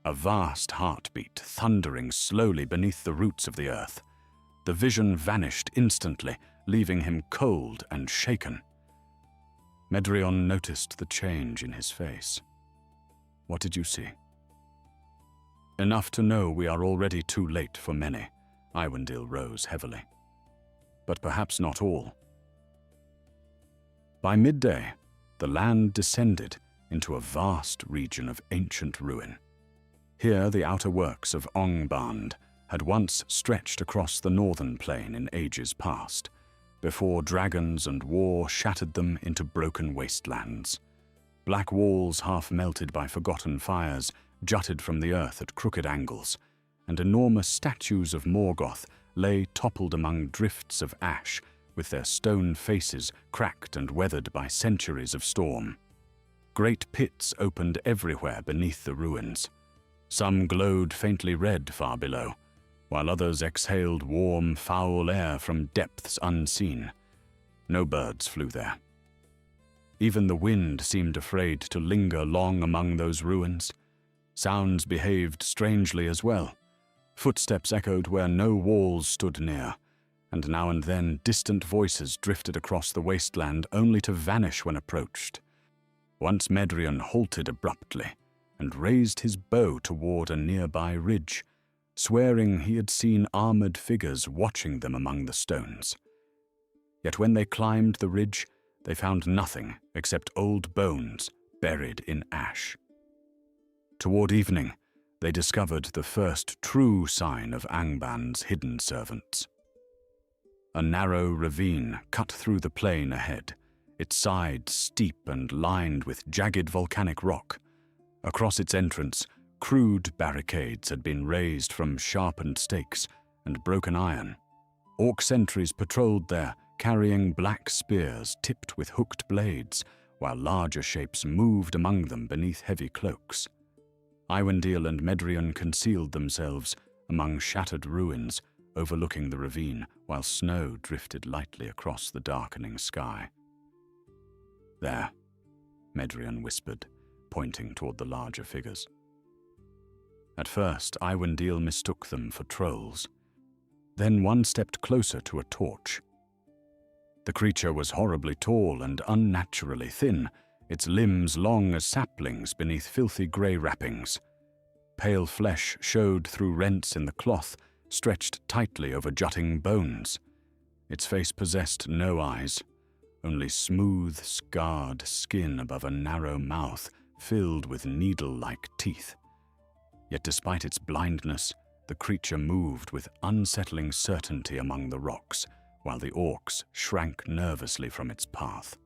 a vast heartbeat thundering slowly beneath the roots of the earth. The vision vanished instantly, leaving him cold and shaken. Medrion noticed the change in his face. "What did you see?" "Enough to know we are already too late for many." Iwendil rose heavily. "But perhaps not all." By midday, the land descended into a vast region of ancient ruin. Here the outer works of Angband had once stretched across the northern plain in ages past, before dragons and war shattered them into broken wastelands. Black walls half melted by forgotten fires jutted from the earth at crooked angles, and enormous statues of Morgoth lay toppled among drifts of ash, with their stone faces cracked and weathered by centuries of storm. Great pits opened everywhere beneath the ruins. Some glowed faintly red far below, while others exhaled warm, foul air from depths unseen. No birds flew there. Even the wind seemed afraid to linger long among those ruins. Sounds behaved strangely as well. Footsteps echoed where no walls stood near, and now and then distant voices drifted across the wasteland only to vanish when approached. Once Medrion halted abruptly and raised his bow toward a nearby ridge, swearing he had seen armored figures watching them among the stones. Yet when they climbed the ridge, they found nothing except old bones buried in ash. Toward evening, they discovered the first true sign of Angband's hidden servants. A narrow ravine cut through the plain ahead, its sides steep and lined with jagged volcanic rock. Across its entrance, crude barricades had been raised from sharpened stakes and broken iron. Orc sentries patrolled there, carrying black spears tipped with hooked blades, while larger shapes moved among them beneath heavy cloaks. Iwendil and Medrion concealed themselves among shattered ruins, overlooking the ravine, while snow drifted lightly across the darkening sky. "There," Medrion whispered, pointing toward the larger figures. At first, Iwendil mistook them for trolls. Then one stepped closer to a torch. The creature was horribly tall and unnaturally thin, its limbs long as saplings beneath filthy grey wrappings. Pale flesh showed through rents in the cloth, stretched tightly over jutting bones. Its face possessed no eyes, only smooth, scarred skin above a narrow mouth filled with needle-like teeth. Yet despite its blindness, the creature moved with unsettling certainty among the rocks, while the orcs shrank nervously from its path.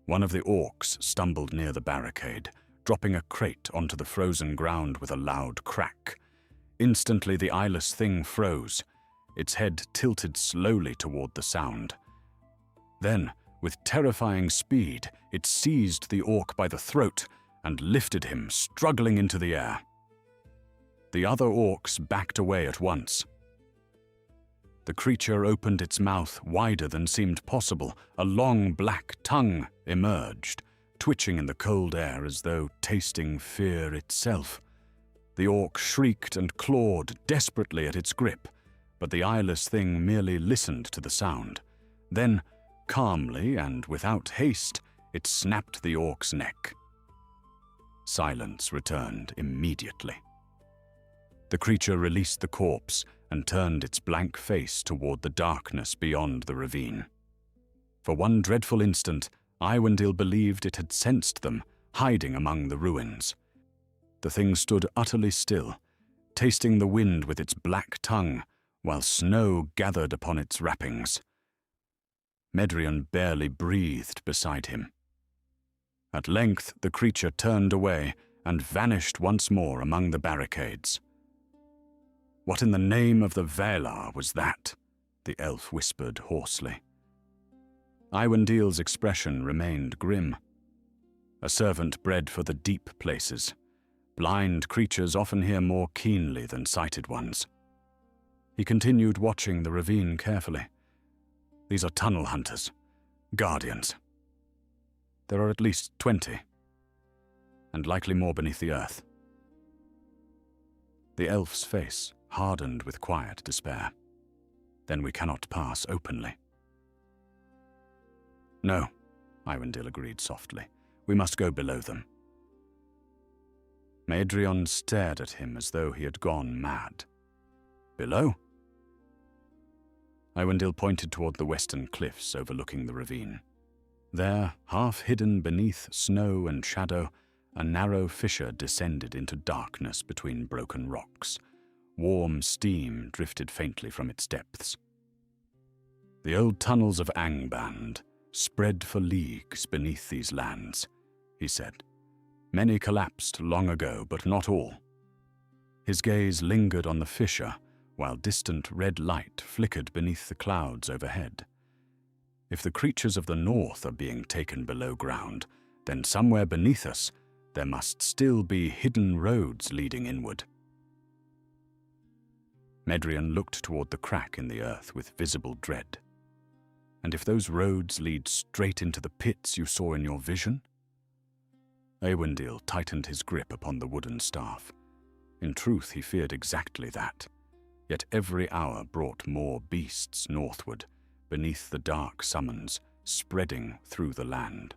One of the orcs stumbled near the barricade, dropping a crate onto the frozen ground with a loud crack. Instantly the eyeless thing froze, its head tilted slowly toward the sound. Then, with terrifying speed, it seized the orc by the throat and lifted him, struggling into the air. The other orcs backed away at once. The creature opened its mouth wider than seemed possible. A long black tongue emerged, twitching in the cold air as though tasting fear itself. The orc shrieked and clawed desperately at its grip, but the eyeless thing merely listened to the sound. Then, calmly and without haste, it snapped the orc's neck. Silence returned immediately. The creature released the corpse and turned its blank face toward the darkness beyond the ravine. For one dreadful instant, Iwendil believed it had sensed them, hiding among the ruins. The thing stood utterly still, tasting the wind with its black tongue, while snow gathered upon its wrappings. Medrion barely breathed beside him. At length the creature turned away and vanished once more among the barricades. "What in the name of the Valar was that?" the elf whispered hoarsely. Iwendil's expression remained grim. A servant bred for the deep places. Blind creatures often hear more keenly than sighted ones. He continued watching the ravine carefully. "These are tunnel hunters, guardians. There are at least 20, and likely more beneath the earth." The elf's face hardened with quiet despair. "Then we cannot pass openly." "No," Iwendil agreed softly. "We must go below them." Medrion stared at him as though he had gone mad. "Below?" Iwendil pointed toward the western cliffs overlooking the ravine. There, half hidden beneath snow and shadow, a narrow fissure descended into darkness between broken rocks. Warm steam drifted faintly from its depths. "The old tunnels of Angband spread for leagues beneath these lands," he said. "Many collapsed long ago, but not all." His gaze lingered on the fissure, while distant red light flickered beneath the clouds overhead. If the creatures of the north are being taken below ground, then somewhere beneath us there must still be hidden roads leading inward. Medrion looked toward the crack in the earth with visible dread. "And if those roads lead straight into the pits you saw in your vision?" Iwendil tightened his grip upon the wooden staff. In truth, he feared exactly that. Yet every hour brought more beasts northward, beneath the dark summons, spreading through the land.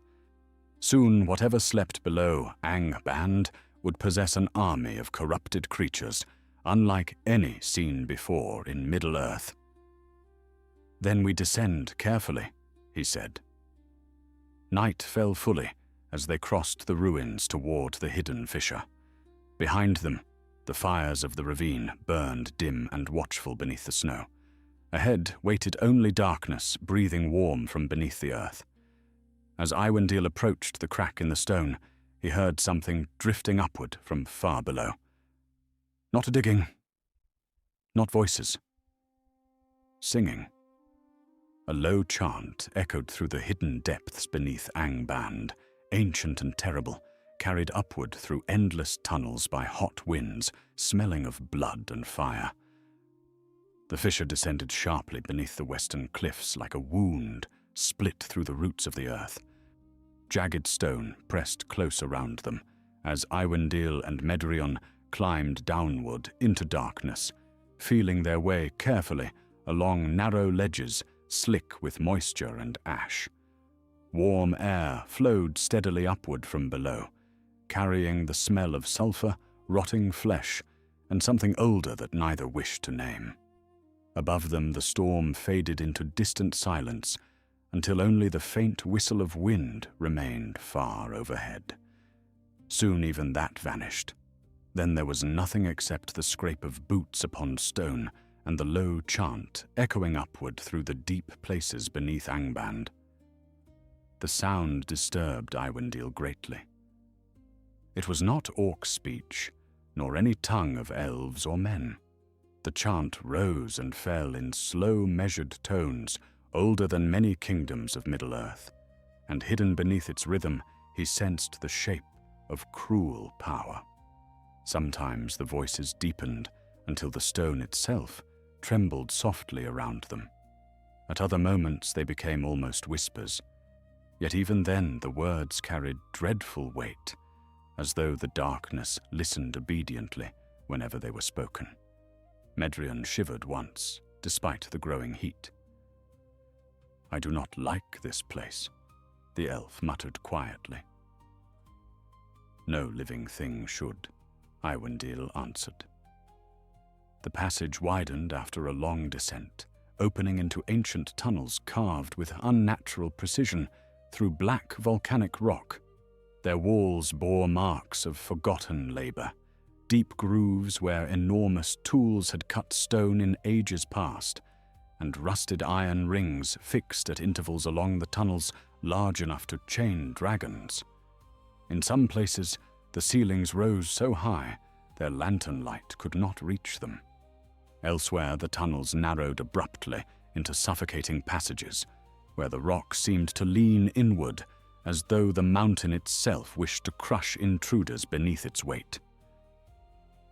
Soon, whatever slept below Angband would possess an army of corrupted creatures, unlike any seen before in Middle-earth. "Then we descend carefully," he said. Night fell fully as they crossed the ruins toward the hidden fissure. Behind them, the fires of the ravine burned dim and watchful beneath the snow. Ahead waited only darkness, breathing warm from beneath the earth. As Iwendil approached the crack in the stone, he heard something drifting upward from far below. Not a digging, not voices. Singing. A low chant echoed through the hidden depths beneath Angband, ancient and terrible, carried upward through endless tunnels by hot winds, smelling of blood and fire. The fissure descended sharply beneath the western cliffs like a wound split through the roots of the earth. Jagged stone pressed close around them as Iwendil and Medrion climbed downward into darkness, feeling their way carefully along narrow ledges slick with moisture and ash. Warm air flowed steadily upward from below, carrying the smell of sulfur, rotting flesh, and something older that neither wished to name. Above them the storm faded into distant silence until only the faint whistle of wind remained far overhead. Soon even that vanished. Then there was nothing except the scrape of boots upon stone and the low chant echoing upward through the deep places beneath Angband. The sound disturbed Iwendil greatly. It was not orc speech, nor any tongue of elves or men. The chant rose and fell in slow, measured tones, older than many kingdoms of Middle-earth, and hidden beneath its rhythm he sensed the shape of cruel power. Sometimes the voices deepened until the stone itself trembled softly around them. At other moments they became almost whispers, yet even then the words carried dreadful weight, as though the darkness listened obediently whenever they were spoken. Medrion shivered once, despite the growing heat. "I do not like this place," the elf muttered quietly. "No living thing should," Iwendil answered. The passage widened after a long descent, opening into ancient tunnels carved with unnatural precision through black volcanic rock. Their walls bore marks of forgotten labor, deep grooves where enormous tools had cut stone in ages past, and rusted iron rings fixed at intervals along the tunnels large enough to chain dragons. In some places, the ceilings rose so high their lantern light could not reach them. Elsewhere, the tunnels narrowed abruptly into suffocating passages, where the rock seemed to lean inward, as though the mountain itself wished to crush intruders beneath its weight.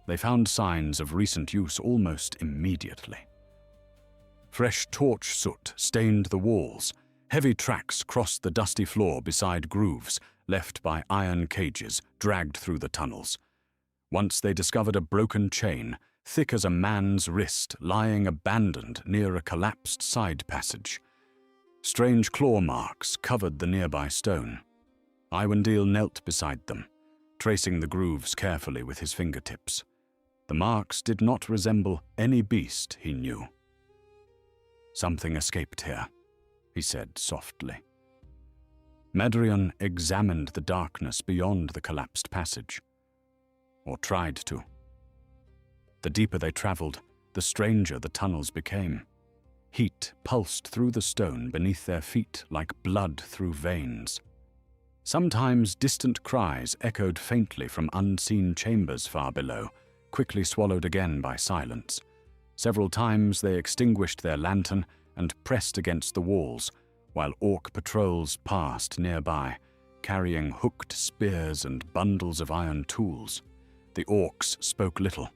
They found signs of recent use almost immediately. Fresh torch soot stained the walls. Heavy tracks crossed the dusty floor beside grooves left by iron cages dragged through the tunnels. Once they discovered a broken chain, thick as a man's wrist, lying abandoned near a collapsed side passage. Strange claw marks covered the nearby stone. Iwendil knelt beside them, tracing the grooves carefully with his fingertips. The marks did not resemble any beast he knew. "Something escaped here," he said softly. Medrion examined the darkness beyond the collapsed passage, or tried to. The deeper they traveled, the stranger the tunnels became. Heat pulsed through the stone beneath their feet like blood through veins. Sometimes distant cries echoed faintly from unseen chambers far below, quickly swallowed again by silence. Several times they extinguished their lantern and pressed against the walls, while orc patrols passed nearby, carrying hooked spears and bundles of iron tools. The orcs spoke little.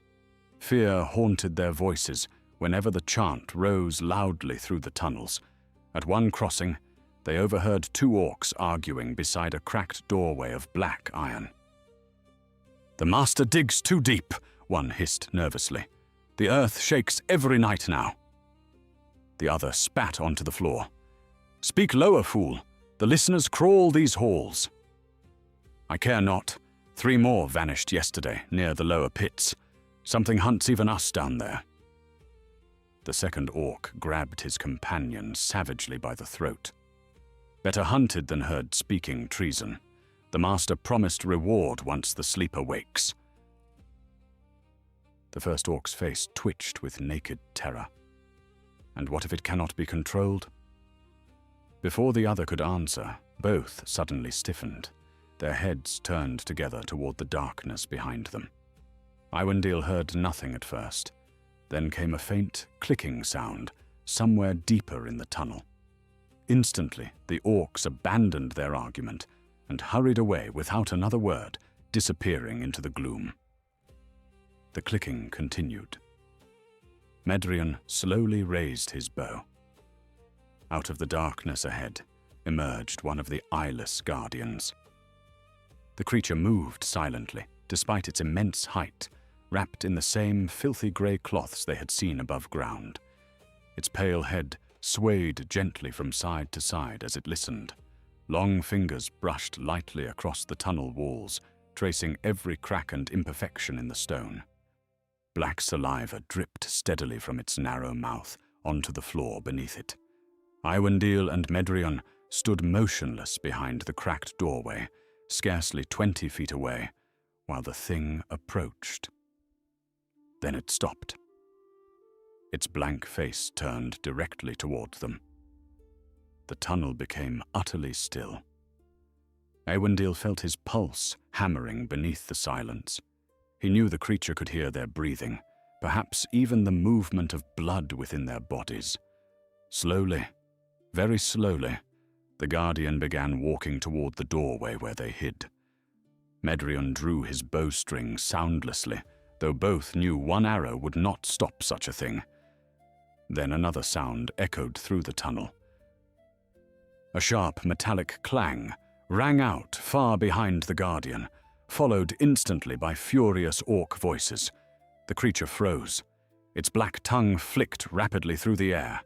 Fear haunted their voices whenever the chant rose loudly through the tunnels. At one crossing, they overheard two orcs arguing beside a cracked doorway of black iron. "The master digs too deep," one hissed nervously. "The earth shakes every night now." The other spat onto the floor. "Speak lower, fool. The listeners crawl these halls." "I care not. 3 more vanished yesterday near the lower pits. Something hunts even us down there." The second orc grabbed his companion savagely by the throat. "Better hunted than heard speaking treason. The master promised reward once the sleeper wakes." The first orc's face twitched with naked terror. And what if it cannot be controlled? Before the other could answer, both suddenly stiffened, their heads turned together toward the darkness behind them. Iwendil heard nothing at first. Then came a faint, clicking sound, somewhere deeper in the tunnel. Instantly, the orcs abandoned their argument and hurried away without another word, disappearing into the gloom. The clicking continued. Medrion slowly raised his bow. Out of the darkness ahead emerged one of the eyeless guardians. The creature moved silently, despite its immense height, wrapped in the same filthy grey cloths they had seen above ground. Its pale head swayed gently from side to side as it listened. Long fingers brushed lightly across the tunnel walls, tracing every crack and imperfection in the stone. Black saliva dripped steadily from its narrow mouth onto the floor beneath it. Iwendil and Medrion stood motionless behind the cracked doorway, scarcely 20 feet away, while the thing approached. Then it stopped. Its blank face turned directly toward them. The tunnel became utterly still. Iwendil felt his pulse hammering beneath the silence. He knew the creature could hear their breathing, perhaps even the movement of blood within their bodies. Slowly, very slowly, the guardian began walking toward the doorway where they hid. Medrion drew his bowstring soundlessly, though both knew one arrow would not stop such a thing. Then another sound echoed through the tunnel. A sharp metallic clang rang out far behind the Guardian, followed instantly by furious orc voices. The creature froze. Its black tongue flicked rapidly through the air.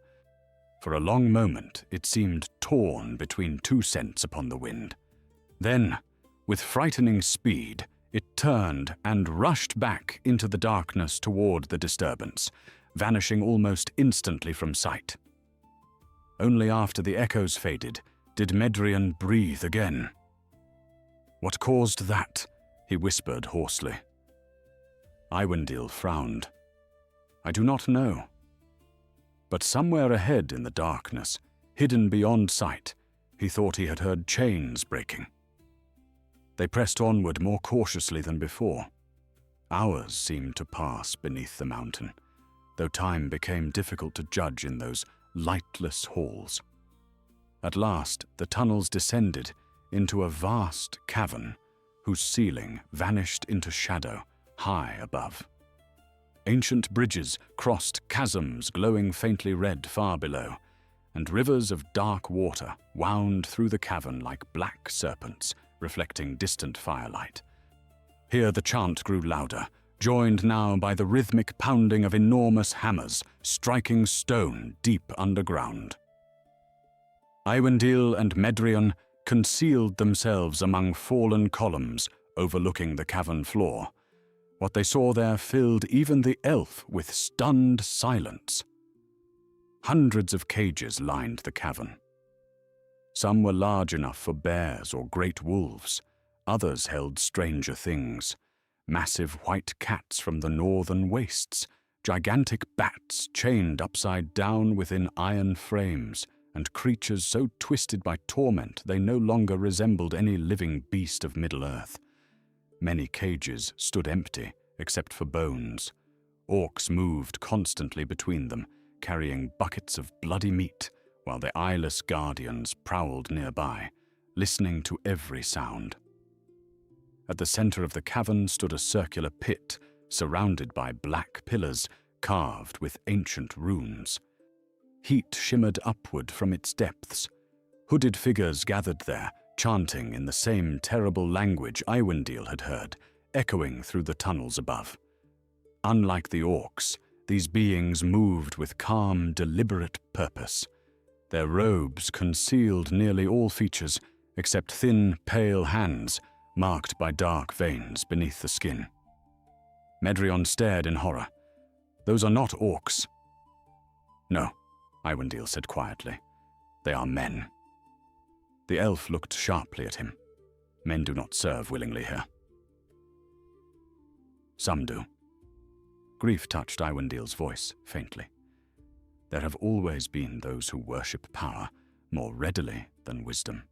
For a long moment, it seemed torn between two scents upon the wind. Then, with frightening speed, it turned and rushed back into the darkness toward the disturbance, vanishing almost instantly from sight. Only after the echoes faded did Medrian breathe again. "What caused that?" he whispered hoarsely. Iwendil frowned. "I do not know." But somewhere ahead in the darkness, hidden beyond sight, he thought he had heard chains breaking. They pressed onward more cautiously than before. Hours seemed to pass beneath the mountain, though time became difficult to judge in those lightless halls. At last, the tunnels descended into a vast cavern whose ceiling vanished into shadow high above. Ancient bridges crossed chasms glowing faintly red far below, and rivers of dark water wound through the cavern like black serpents, reflecting distant firelight. Here the chant grew louder, joined now by the rhythmic pounding of enormous hammers striking stone deep underground. Iwendil and Medrian concealed themselves among fallen columns overlooking the cavern floor. What they saw there filled even the elf with stunned silence. Hundreds of cages lined the cavern. Some were large enough for bears or great wolves. Others held stranger things. Massive white cats from the northern wastes, gigantic bats chained upside down within iron frames, and creatures so twisted by torment they no longer resembled any living beast of Middle-earth. Many cages stood empty, except for bones. Orcs moved constantly between them, carrying buckets of bloody meat, while the eyeless guardians prowled nearby, listening to every sound. At the center of the cavern stood a circular pit, surrounded by black pillars carved with ancient runes. Heat shimmered upward from its depths. Hooded figures gathered there, chanting in the same terrible language Iwendil had heard, echoing through the tunnels above. Unlike the orcs, these beings moved with calm, deliberate purpose. Their robes concealed nearly all features, except thin, pale hands, marked by dark veins beneath the skin. Medrian stared in horror. "Those are not orcs." "No," Iwendil said quietly. "They are men." The elf looked sharply at him. "Men do not serve willingly here." "Some do." Grief touched Iwendil's voice faintly. "There have always been those who worship power more readily than wisdom."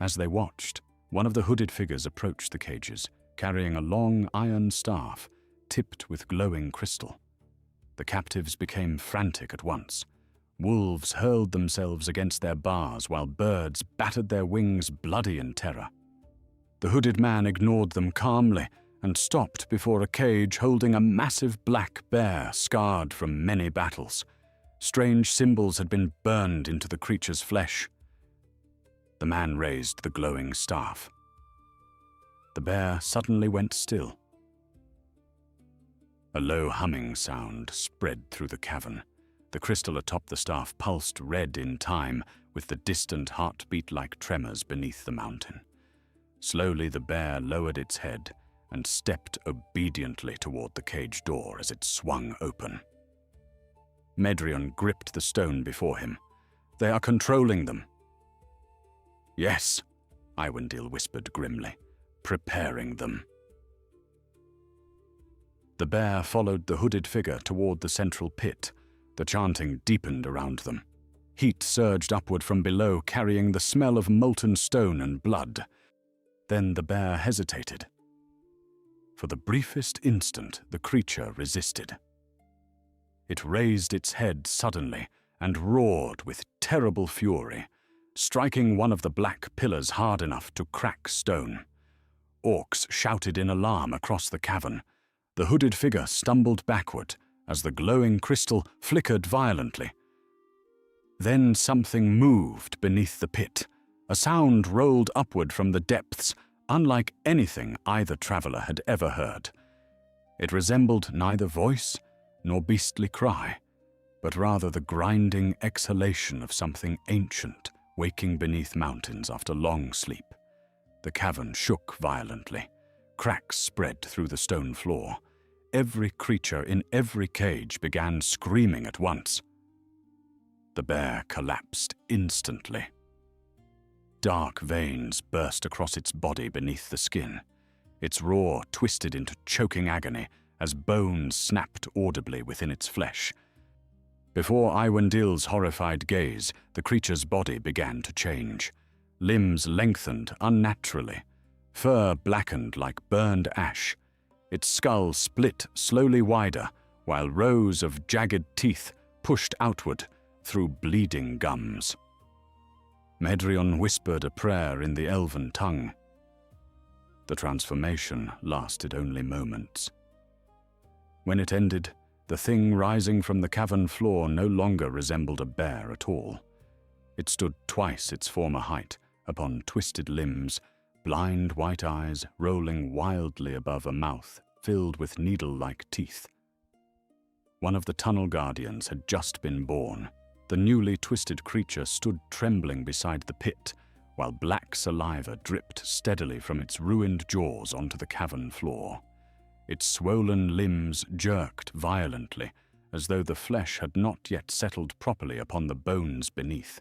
As they watched, one of the hooded figures approached the cages, carrying a long iron staff tipped with glowing crystal. The captives became frantic at once. Wolves hurled themselves against their bars while birds battered their wings bloody in terror. The hooded man ignored them calmly and stopped before a cage holding a massive black bear scarred from many battles. Strange symbols had been burned into the creature's flesh. The man raised the glowing staff. The bear suddenly went still. A low humming sound spread through the cavern. The crystal atop the staff pulsed red in time with the distant heartbeat-like tremors beneath the mountain. Slowly the bear lowered its head and stepped obediently toward the cage door as it swung open. Medrian gripped the stone before him. "They are controlling them." "Yes," Iwendil whispered grimly, "preparing them." The bear followed the hooded figure toward the central pit. The chanting deepened around them. Heat surged upward from below, carrying the smell of molten stone and blood. Then the bear hesitated. For the briefest instant, the creature resisted. It raised its head suddenly and roared with terrible fury, striking one of the black pillars hard enough to crack stone. Orcs shouted in alarm across the cavern. The hooded figure stumbled backward, as the glowing crystal flickered violently. Then something moved beneath the pit. A sound rolled upward from the depths, unlike anything either traveler had ever heard. It resembled neither voice nor beastly cry, but rather the grinding exhalation of something ancient waking beneath mountains after long sleep. The cavern shook violently. Cracks spread through the stone floor. Every creature in every cage began screaming at once. The bear collapsed instantly. Dark veins burst across its body beneath the skin. Its roar twisted into choking agony as bones snapped audibly within its flesh. Before Iwendil's horrified gaze, the creature's body began to change. Limbs lengthened unnaturally. Fur blackened like burned ash. Its skull split slowly wider, while rows of jagged teeth pushed outward through bleeding gums. Medrion whispered a prayer in the elven tongue. The transformation lasted only moments. When it ended, the thing rising from the cavern floor no longer resembled a bear at all. It stood twice its former height, upon twisted limbs, blind white eyes rolling wildly above a mouth filled with needle-like teeth. One of the tunnel guardians had just been born. The newly twisted creature stood trembling beside the pit, while black saliva dripped steadily from its ruined jaws onto the cavern floor. Its swollen limbs jerked violently, as though the flesh had not yet settled properly upon the bones beneath.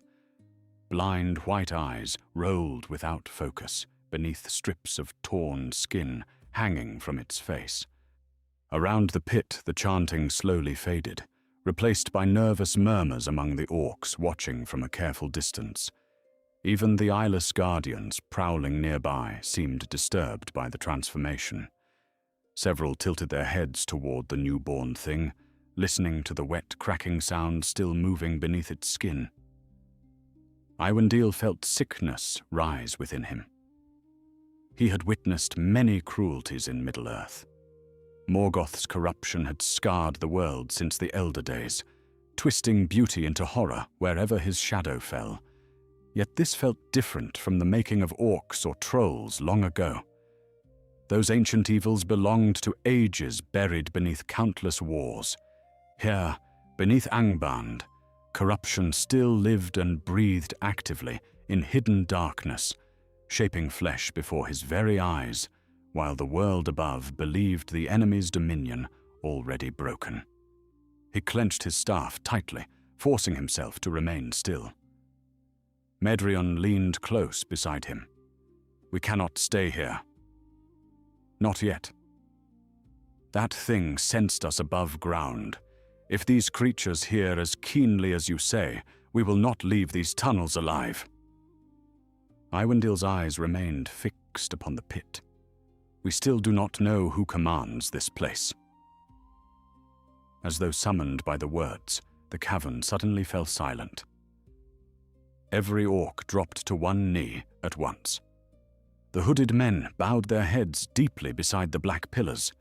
Blind white eyes rolled without focus beneath strips of torn skin hanging from its face. Around the pit, the chanting slowly faded, replaced by nervous murmurs among the orcs watching from a careful distance. Even the eyeless guardians prowling nearby seemed disturbed by the transformation. Several tilted their heads toward the newborn thing, listening to the wet, cracking sound still moving beneath its skin. Iwendil felt sickness rise within him. He had witnessed many cruelties in Middle-earth. Morgoth's corruption had scarred the world since the Elder Days, twisting beauty into horror wherever his shadow fell. Yet this felt different from the making of orcs or trolls long ago. Those ancient evils belonged to ages buried beneath countless wars. Here, beneath Angband, corruption still lived and breathed actively in hidden darkness, shaping flesh before his very eyes, while the world above believed the enemy's dominion already broken. He clenched his staff tightly, forcing himself to remain still. Medrion leaned close beside him. "We cannot stay here." "Not yet. That thing sensed us above ground. If these creatures hear as keenly as you say, we will not leave these tunnels alive." Iwendil's eyes remained fixed upon the pit. "We still do not know who commands this place." As though summoned by the words, the cavern suddenly fell silent. Every orc dropped to one knee at once. The hooded men bowed their heads deeply beside the black pillars.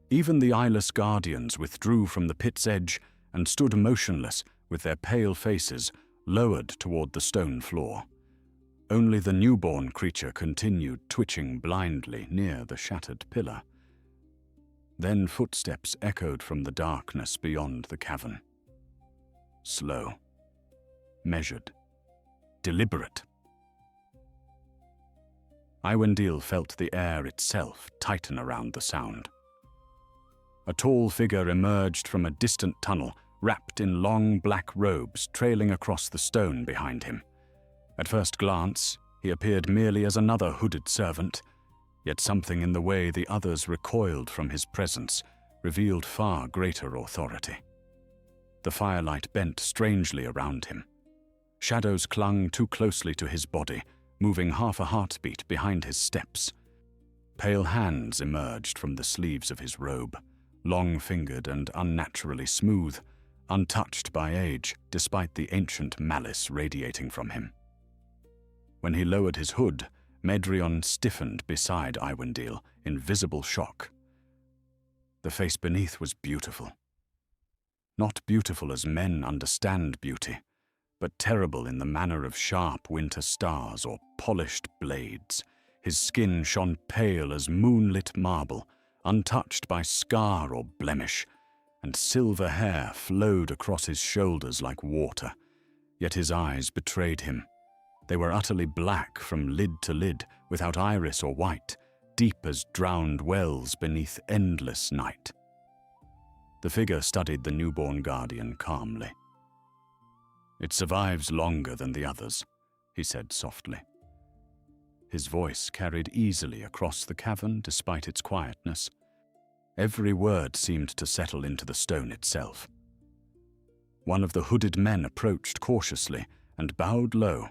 Even the eyeless guardians withdrew from the pit's edge and stood motionless with their pale faces lowered toward the stone floor. Only the newborn creature continued twitching blindly near the shattered pillar. Then footsteps echoed from the darkness beyond the cavern. Slow, measured, deliberate. Iwendil felt the air itself tighten around the sound. A tall figure emerged from a distant tunnel, wrapped in long black robes trailing across the stone behind him. At first glance, he appeared merely as another hooded servant, yet something in the way the others recoiled from his presence revealed far greater authority. The firelight bent strangely around him. Shadows clung too closely to his body, moving half a heartbeat behind his steps. Pale hands emerged from the sleeves of his robe, long-fingered and unnaturally smooth, untouched by age despite the ancient malice radiating from him. When he lowered his hood, Medrion stiffened beside Iwendil in visible shock. The face beneath was beautiful. not beautiful as men understand beauty, but terrible in the manner of sharp winter stars or polished blades. His skin shone pale as moonlit marble, untouched by scar or blemish, and silver hair flowed across his shoulders like water. Yet his eyes betrayed him. They were utterly black from lid to lid, without iris or white, deep as drowned wells beneath endless night. The figure studied the newborn guardian calmly. "It survives longer than the others," he said softly. His voice carried easily across the cavern despite its quietness. Every word seemed to settle into the stone itself. One of the hooded men approached cautiously and bowed low.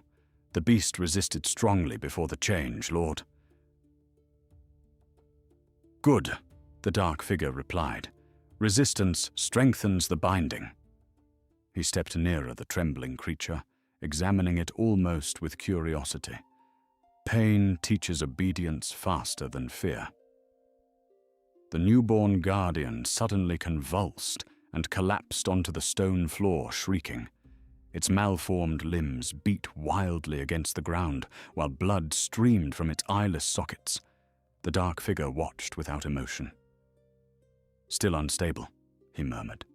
The beast resisted strongly before the change, Lord. "Good," the dark figure replied. "Resistance strengthens the binding." He stepped nearer the trembling creature, examining it almost with curiosity. Pain teaches obedience faster than fear. The newborn guardian suddenly convulsed and collapsed onto the stone floor, shrieking. Its malformed limbs beat wildly against the ground, while blood streamed from its eyeless sockets. The dark figure watched without emotion. "Still unstable," he murmured.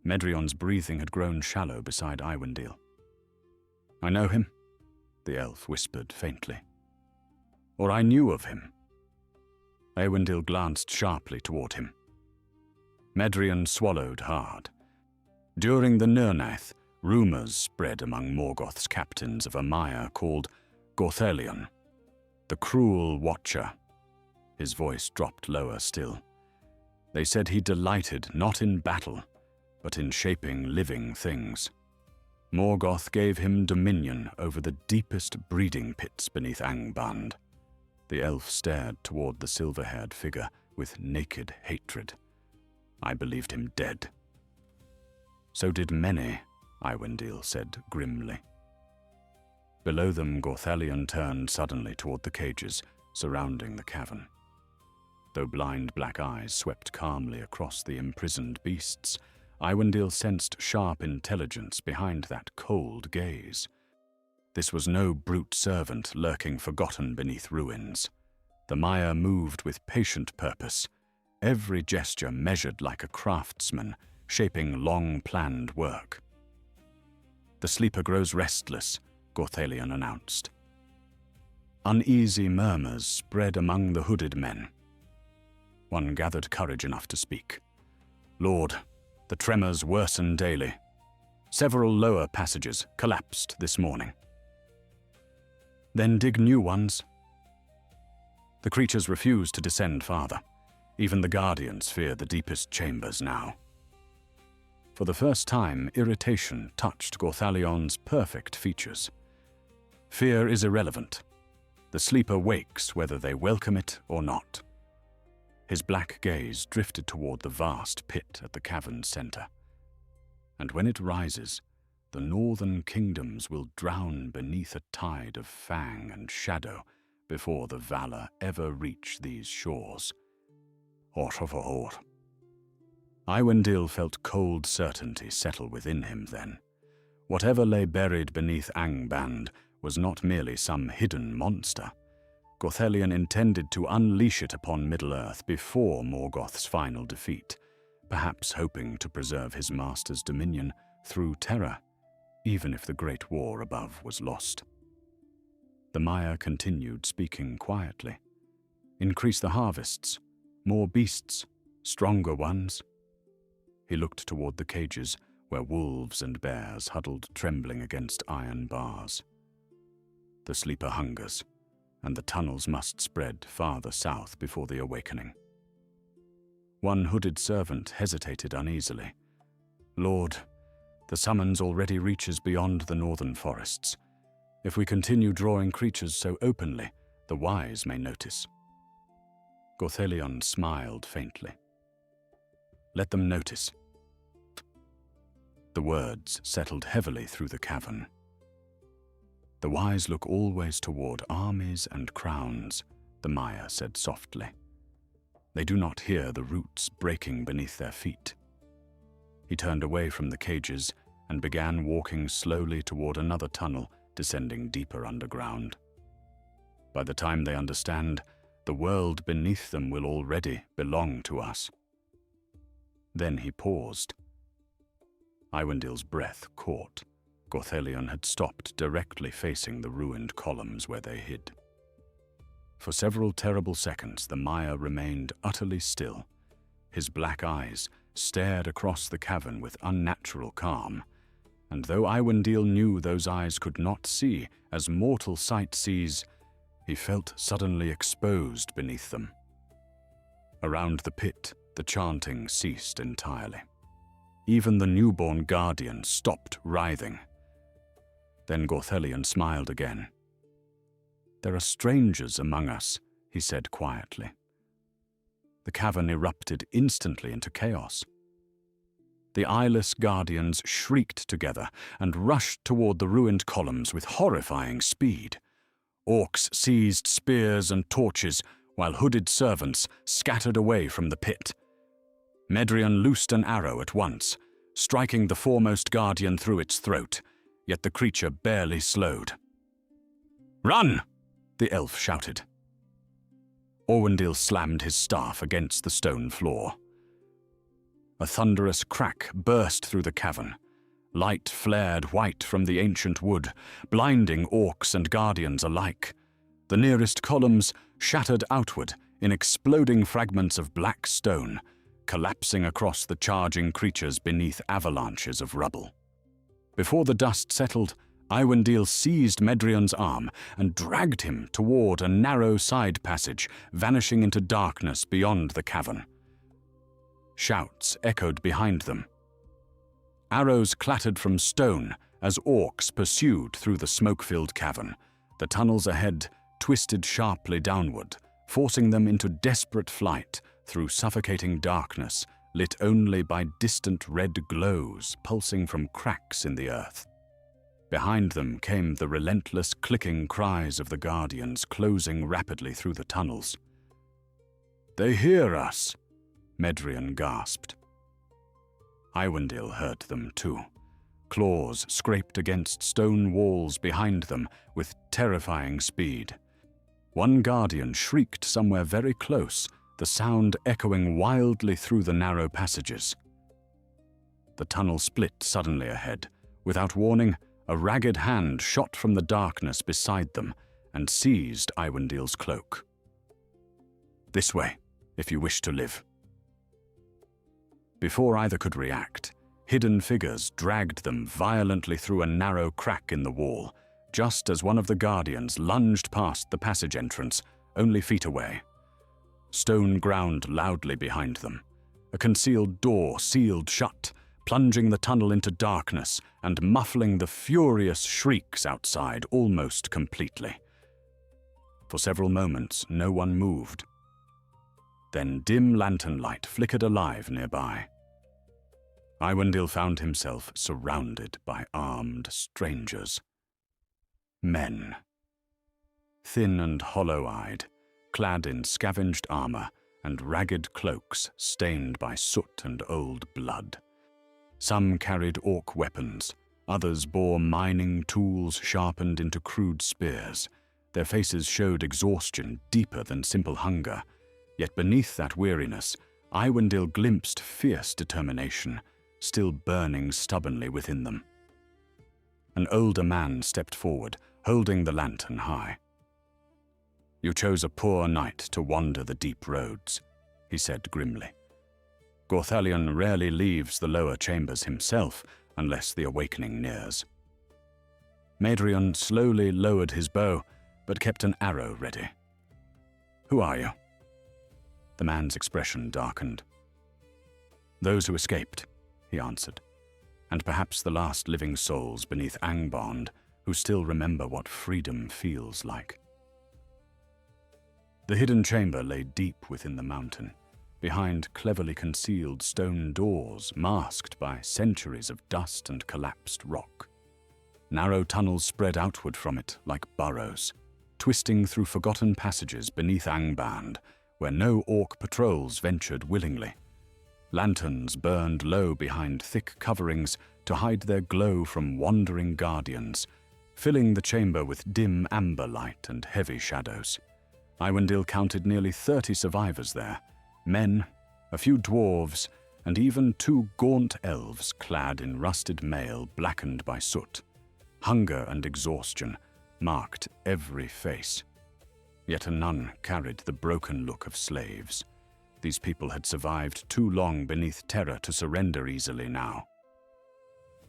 Medrion's breathing had grown shallow beside Iwendil. "I know him," the elf whispered faintly. "Or I knew of him." Iwendil glanced sharply toward him. Medrion swallowed hard. During the Nirnaeth, rumors spread among Morgoth's captains of a Maya called Gothelion, the cruel watcher. His voice dropped lower still. They said he delighted not in battle, but in shaping living things. Morgoth gave him dominion over the deepest breeding pits beneath Angband. The elf stared toward the silver-haired figure with naked hatred. I believed him dead. "So did many," Iwendil said grimly. Below them, Gothelion turned suddenly toward the cages surrounding the cavern. Though blind black eyes swept calmly across the imprisoned beasts, Iwendil sensed sharp intelligence behind that cold gaze. This was no brute servant lurking forgotten beneath ruins. The Maya moved with patient purpose, every gesture measured like a craftsman, shaping long-planned work. "The sleeper grows restless," Gothelion announced. Uneasy murmurs spread among the hooded men. One gathered courage enough to speak. "Lord, the tremors worsen daily. Several lower passages collapsed this morning." "Then dig new ones." The creatures refuse to descend farther. Even the guardians fear the deepest chambers now. For the first time, irritation touched Gothelion's perfect features. Fear is irrelevant. The sleeper wakes whether they welcome it or not. His black gaze drifted toward the vast pit at the cavern's center. And when it rises, the northern kingdoms will drown beneath a tide of fang and shadow before the valor ever reach these shores. Iwendil felt cold certainty settle within him then. Whatever lay buried beneath Angband was not merely some hidden monster. Gothelion intended to unleash it upon Middle-earth before Morgoth's final defeat, perhaps hoping to preserve his master's dominion through terror, even if the great war above was lost. The Maya continued speaking quietly. "Increase the harvests, more beasts, stronger ones." He looked toward the cages where wolves and bears huddled trembling against iron bars. The sleeper hungers, and the tunnels must spread farther south before the awakening. One hooded servant hesitated uneasily. "Lord, the summons already reaches beyond the northern forests. If we continue drawing creatures so openly, the wise may notice." Gothelion smiled faintly. "Let them notice." The words settled heavily through the cavern. "The wise look always toward armies and crowns," the Maya said softly. "They do not hear the roots breaking beneath their feet." He turned away from the cages and began walking slowly toward another tunnel, descending deeper underground. By the time they understand, the world beneath them will already belong to us. Then he paused. Iwendil's breath caught. Gothelion had stopped directly facing the ruined columns where they hid. For several terrible seconds, the Maya remained utterly still. His black eyes stared across the cavern with unnatural calm, and though Iwendil knew those eyes could not see as mortal sight sees, he felt suddenly exposed beneath them. Around the pit, the chanting ceased entirely. Even the newborn guardian stopped writhing. Then Gothelion smiled again. "There are strangers among us," he said quietly. The cavern erupted instantly into chaos. The eyeless guardians shrieked together and rushed toward the ruined columns with horrifying speed. Orcs seized spears and torches, while hooded servants scattered away from the pit. Medrion loosed an arrow at once, striking the foremost guardian through its throat, yet the creature barely slowed. "Run!" the elf shouted. Orwendil slammed his staff against the stone floor. A thunderous crack burst through the cavern. Light flared white from the ancient wood, blinding orcs and guardians alike. The nearest columns shattered outward in exploding fragments of black stone, collapsing across the charging creatures beneath avalanches of rubble. Before the dust settled, Iwendil seized Medrion's arm and dragged him toward a narrow side passage, vanishing into darkness beyond the cavern. Shouts echoed behind them. Arrows clattered from stone as orcs pursued through the smoke-filled cavern. The tunnels ahead twisted sharply downward, forcing them into desperate flight through suffocating darkness, lit only by distant red glows pulsing from cracks in the earth. Behind them came the relentless clicking cries of the guardians closing rapidly through the tunnels. "They hear us," Medrion gasped. Iwendil heard them too. Claws scraped against stone walls behind them with terrifying speed. One guardian shrieked somewhere very close, the sound echoing wildly through the narrow passages. The tunnel split suddenly ahead. Without warning, a ragged hand shot from the darkness beside them and seized Iwendil's cloak. "This way, if you wish to live." Before either could react, hidden figures dragged them violently through a narrow crack in the wall, just as one of the guardians lunged past the passage entrance, only feet away. Stone ground loudly behind them. A concealed door sealed shut, plunging the tunnel into darkness and muffling the furious shrieks outside almost completely. For several moments, no one moved. Then dim lantern light flickered alive nearby. Iwendil found himself surrounded by armed strangers. Men. Thin and hollow-eyed, clad in scavenged armor and ragged cloaks stained by soot and old blood. Some carried orc weapons, others bore mining tools sharpened into crude spears. Their faces showed exhaustion deeper than simple hunger, yet beneath that weariness, Iwendil glimpsed fierce determination, still burning stubbornly within them. An older man stepped forward, holding the lantern high. "You chose a poor night to wander the deep roads," he said grimly. "Gothelion rarely leaves the lower chambers himself unless the awakening nears." Medrion slowly lowered his bow, but kept an arrow ready. "Who are you?" The man's expression darkened. "Those who escaped," he answered, "and perhaps the last living souls beneath Angband who still remember what freedom feels like." The hidden chamber lay deep within the mountain, behind cleverly concealed stone doors masked by centuries of dust and collapsed rock. Narrow tunnels spread outward from it like burrows, twisting through forgotten passages beneath Angband, where no orc patrols ventured willingly. Lanterns burned low behind thick coverings to hide their glow from wandering guardians, filling the chamber with dim amber light and heavy shadows. Iwendil counted nearly 30 survivors there, men, a few dwarves, and even 2 gaunt elves clad in rusted mail blackened by soot. Hunger and exhaustion marked every face. Yet none carried the broken look of slaves. These people had survived too long beneath terror to surrender easily now.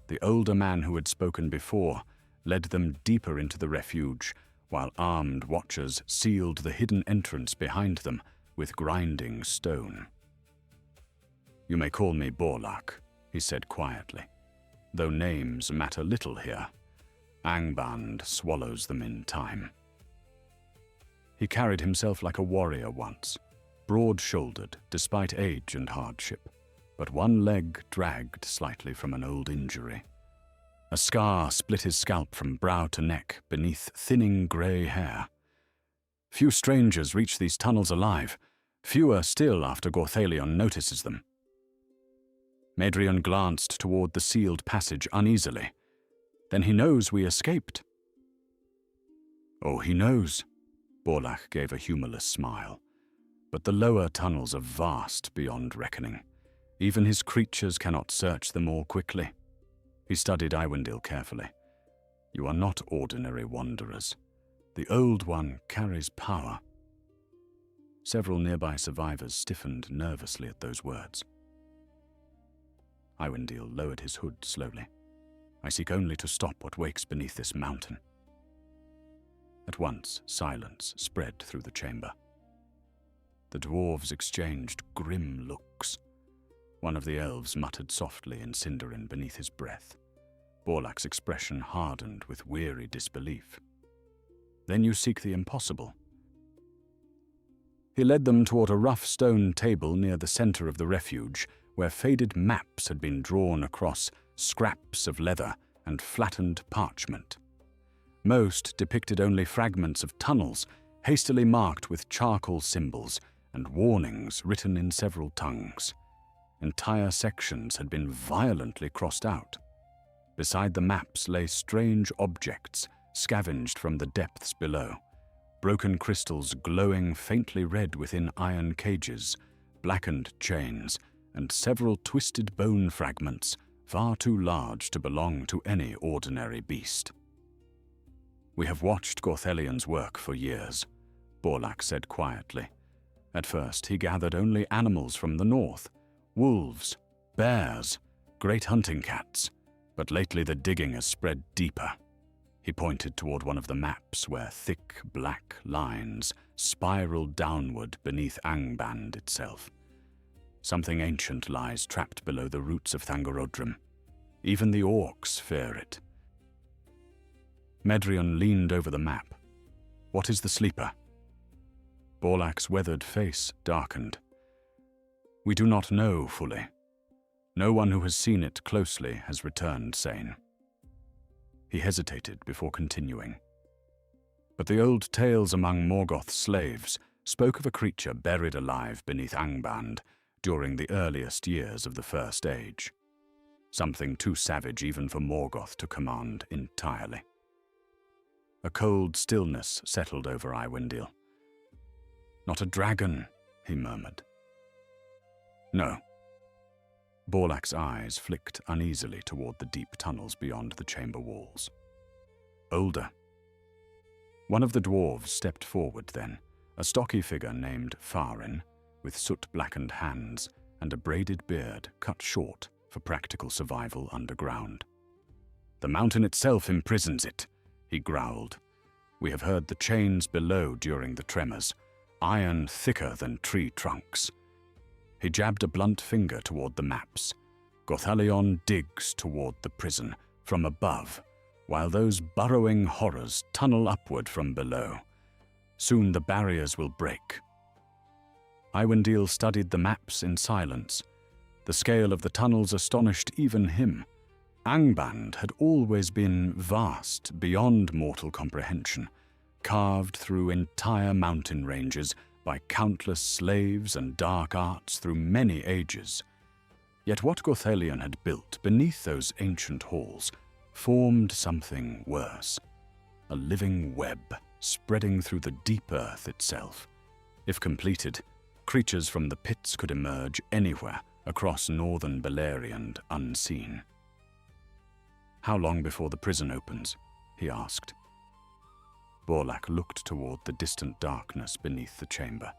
The older man who had spoken before led them deeper into the refuge, while armed watchers sealed the hidden entrance behind them with grinding stone. "You may call me Borlak," he said quietly, "though names matter little here. Angband swallows them in time." He carried himself like a warrior once, broad-shouldered despite age and hardship, but one leg dragged slightly from an old injury. A scar split his scalp from brow to neck beneath thinning grey hair. Few strangers reach these tunnels alive, fewer still after Gorthalion notices them. Medrion glanced toward the sealed passage uneasily. "Then he knows we escaped." "Oh, he knows." Borlak gave a humorless smile. "But the lower tunnels are vast beyond reckoning. Even his creatures cannot search them all quickly." He studied Iwendil carefully. "You are not ordinary wanderers. The Old One carries power." Several nearby survivors stiffened nervously at those words. Iwendil lowered his hood slowly. "I seek only to stop what wakes beneath this mountain." At once, silence spread through the chamber. The dwarves exchanged grim looks. One of the elves muttered softly in Sindarin beneath his breath. Borlak's expression hardened with weary disbelief. "Then you seek the impossible." He led them toward a rough stone table near the center of the refuge, where faded maps had been drawn across scraps of leather and flattened parchment. Most depicted only fragments of tunnels, hastily marked with charcoal symbols and warnings written in several tongues. Entire sections had been violently crossed out. Beside the maps lay strange objects scavenged from the depths below. Broken crystals glowing faintly red within iron cages, blackened chains, and several twisted bone fragments far too large to belong to any ordinary beast. "We have watched Gorthelion's work for years," Borlak said quietly. At first he gathered only animals from the north, wolves, bears, great hunting cats, but lately the digging has spread deeper. He pointed toward one of the maps where thick black lines spiraled downward beneath Angband itself. Something ancient lies trapped below the roots of Thangorodrim. Even the orcs fear it. Medrion leaned over the map. "What is the sleeper?" Borlak's weathered face darkened. "We do not know fully. No one who has seen it closely has returned sane." He hesitated before continuing. "But the old tales among Morgoth's slaves spoke of a creature buried alive beneath Angband during the earliest years of the First Age. Something too savage even for Morgoth to command entirely." A cold stillness settled over Iwendil. "Not a dragon," he murmured. "No." Borlak's eyes flicked uneasily toward the deep tunnels beyond the chamber walls. "Older." One of the dwarves stepped forward then, a stocky figure named Farin, with soot-blackened hands and a braided beard cut short for practical survival underground. "The mountain itself imprisons it," he growled. "We have heard the chains below during the tremors, iron thicker than tree trunks." He jabbed a blunt finger toward the maps. "Gorthalion digs toward the prison from above, while those burrowing horrors tunnel upward from below. Soon the barriers will break." Iwendil studied the maps in silence. The scale of the tunnels astonished even him. Angband had always been vast beyond mortal comprehension, carved through entire mountain ranges by countless slaves and dark arts through many ages. Yet what Gothelion had built beneath those ancient halls formed something worse, a living web spreading through the deep earth itself. If completed, creatures from the pits could emerge anywhere across northern Beleriand unseen. "How long before the prison opens?" he asked. Borlak looked toward the distant darkness beneath the chamber.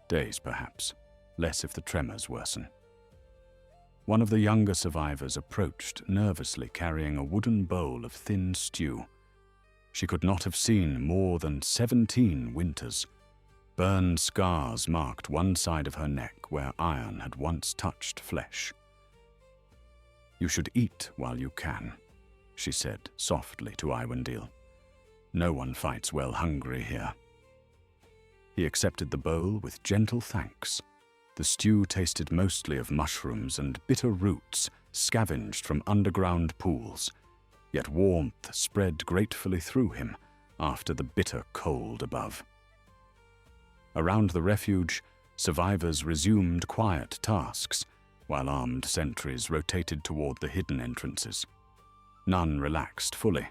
Days, perhaps, less if the tremors worsen. One of the younger survivors approached, nervously carrying a wooden bowl of thin stew. She could not have seen more than 17 winters. Burned scars marked one side of her neck where iron had once touched flesh. "You should eat while you can," she said softly to Iwendil. "No one fights well hungry here." He accepted the bowl with gentle thanks. The stew tasted mostly of mushrooms and bitter roots scavenged from underground pools, yet warmth spread gratefully through him after the bitter cold above. Around the refuge, survivors resumed quiet tasks, while armed sentries rotated toward the hidden entrances. None relaxed fully.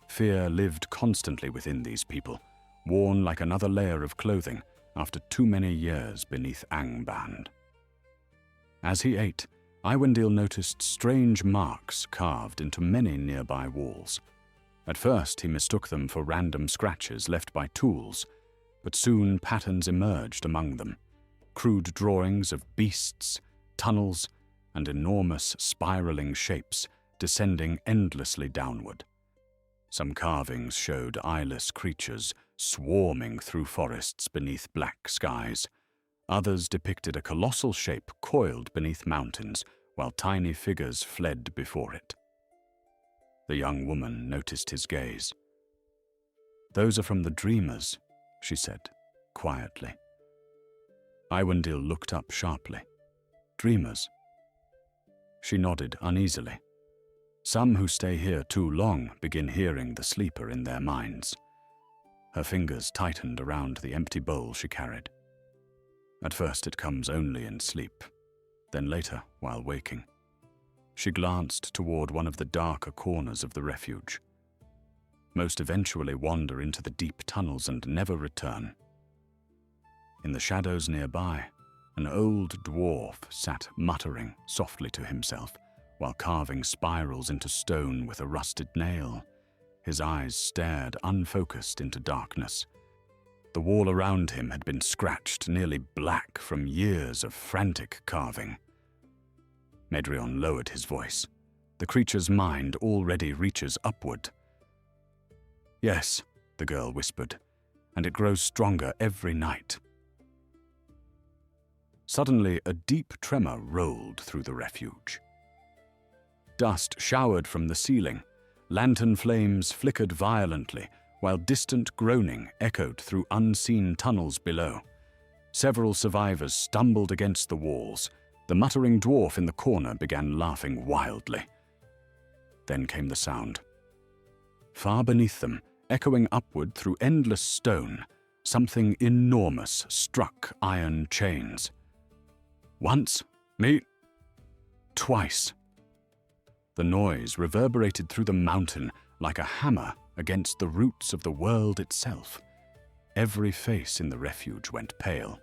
Fear lived constantly within these people, worn like another layer of clothing after too many years beneath Angband. As he ate, Iwendil noticed strange marks carved into many nearby walls. At first, he mistook them for random scratches left by tools, but soon patterns emerged among them, crude drawings of beasts, tunnels, and enormous spiraling shapes descending endlessly downward. Some carvings showed eyeless creatures swarming through forests beneath black skies. Others depicted a colossal shape coiled beneath mountains, while tiny figures fled before it. The young woman noticed his gaze. "Those are from the dreamers," she said, quietly. Iwendil looked up sharply. "Dreamers?" She nodded uneasily. "Some who stay here too long begin hearing the sleeper in their minds." Her fingers tightened around the empty bowl she carried. "At first it comes only in sleep, then later while waking." She glanced toward one of the darker corners of the refuge. "Most eventually wander into the deep tunnels and never return." In the shadows nearby, an old dwarf sat muttering softly to himself while carving spirals into stone with a rusted nail. His eyes stared unfocused into darkness. The wall around him had been scratched nearly black from years of frantic carving. Medrion lowered his voice. "The creature's mind already reaches upward." "Yes," the girl whispered, "and it grows stronger every night." Suddenly, a deep tremor rolled through the refuge. Dust showered from the ceiling. Lantern flames flickered violently, while distant groaning echoed through unseen tunnels below. Several survivors stumbled against the walls. The muttering dwarf in the corner began laughing wildly. Then came the sound. Far beneath them, echoing upward through endless stone, something enormous struck iron chains. "Once, me, twice." The noise reverberated through the mountain like a hammer against the roots of the world itself. Every face in the refuge went pale.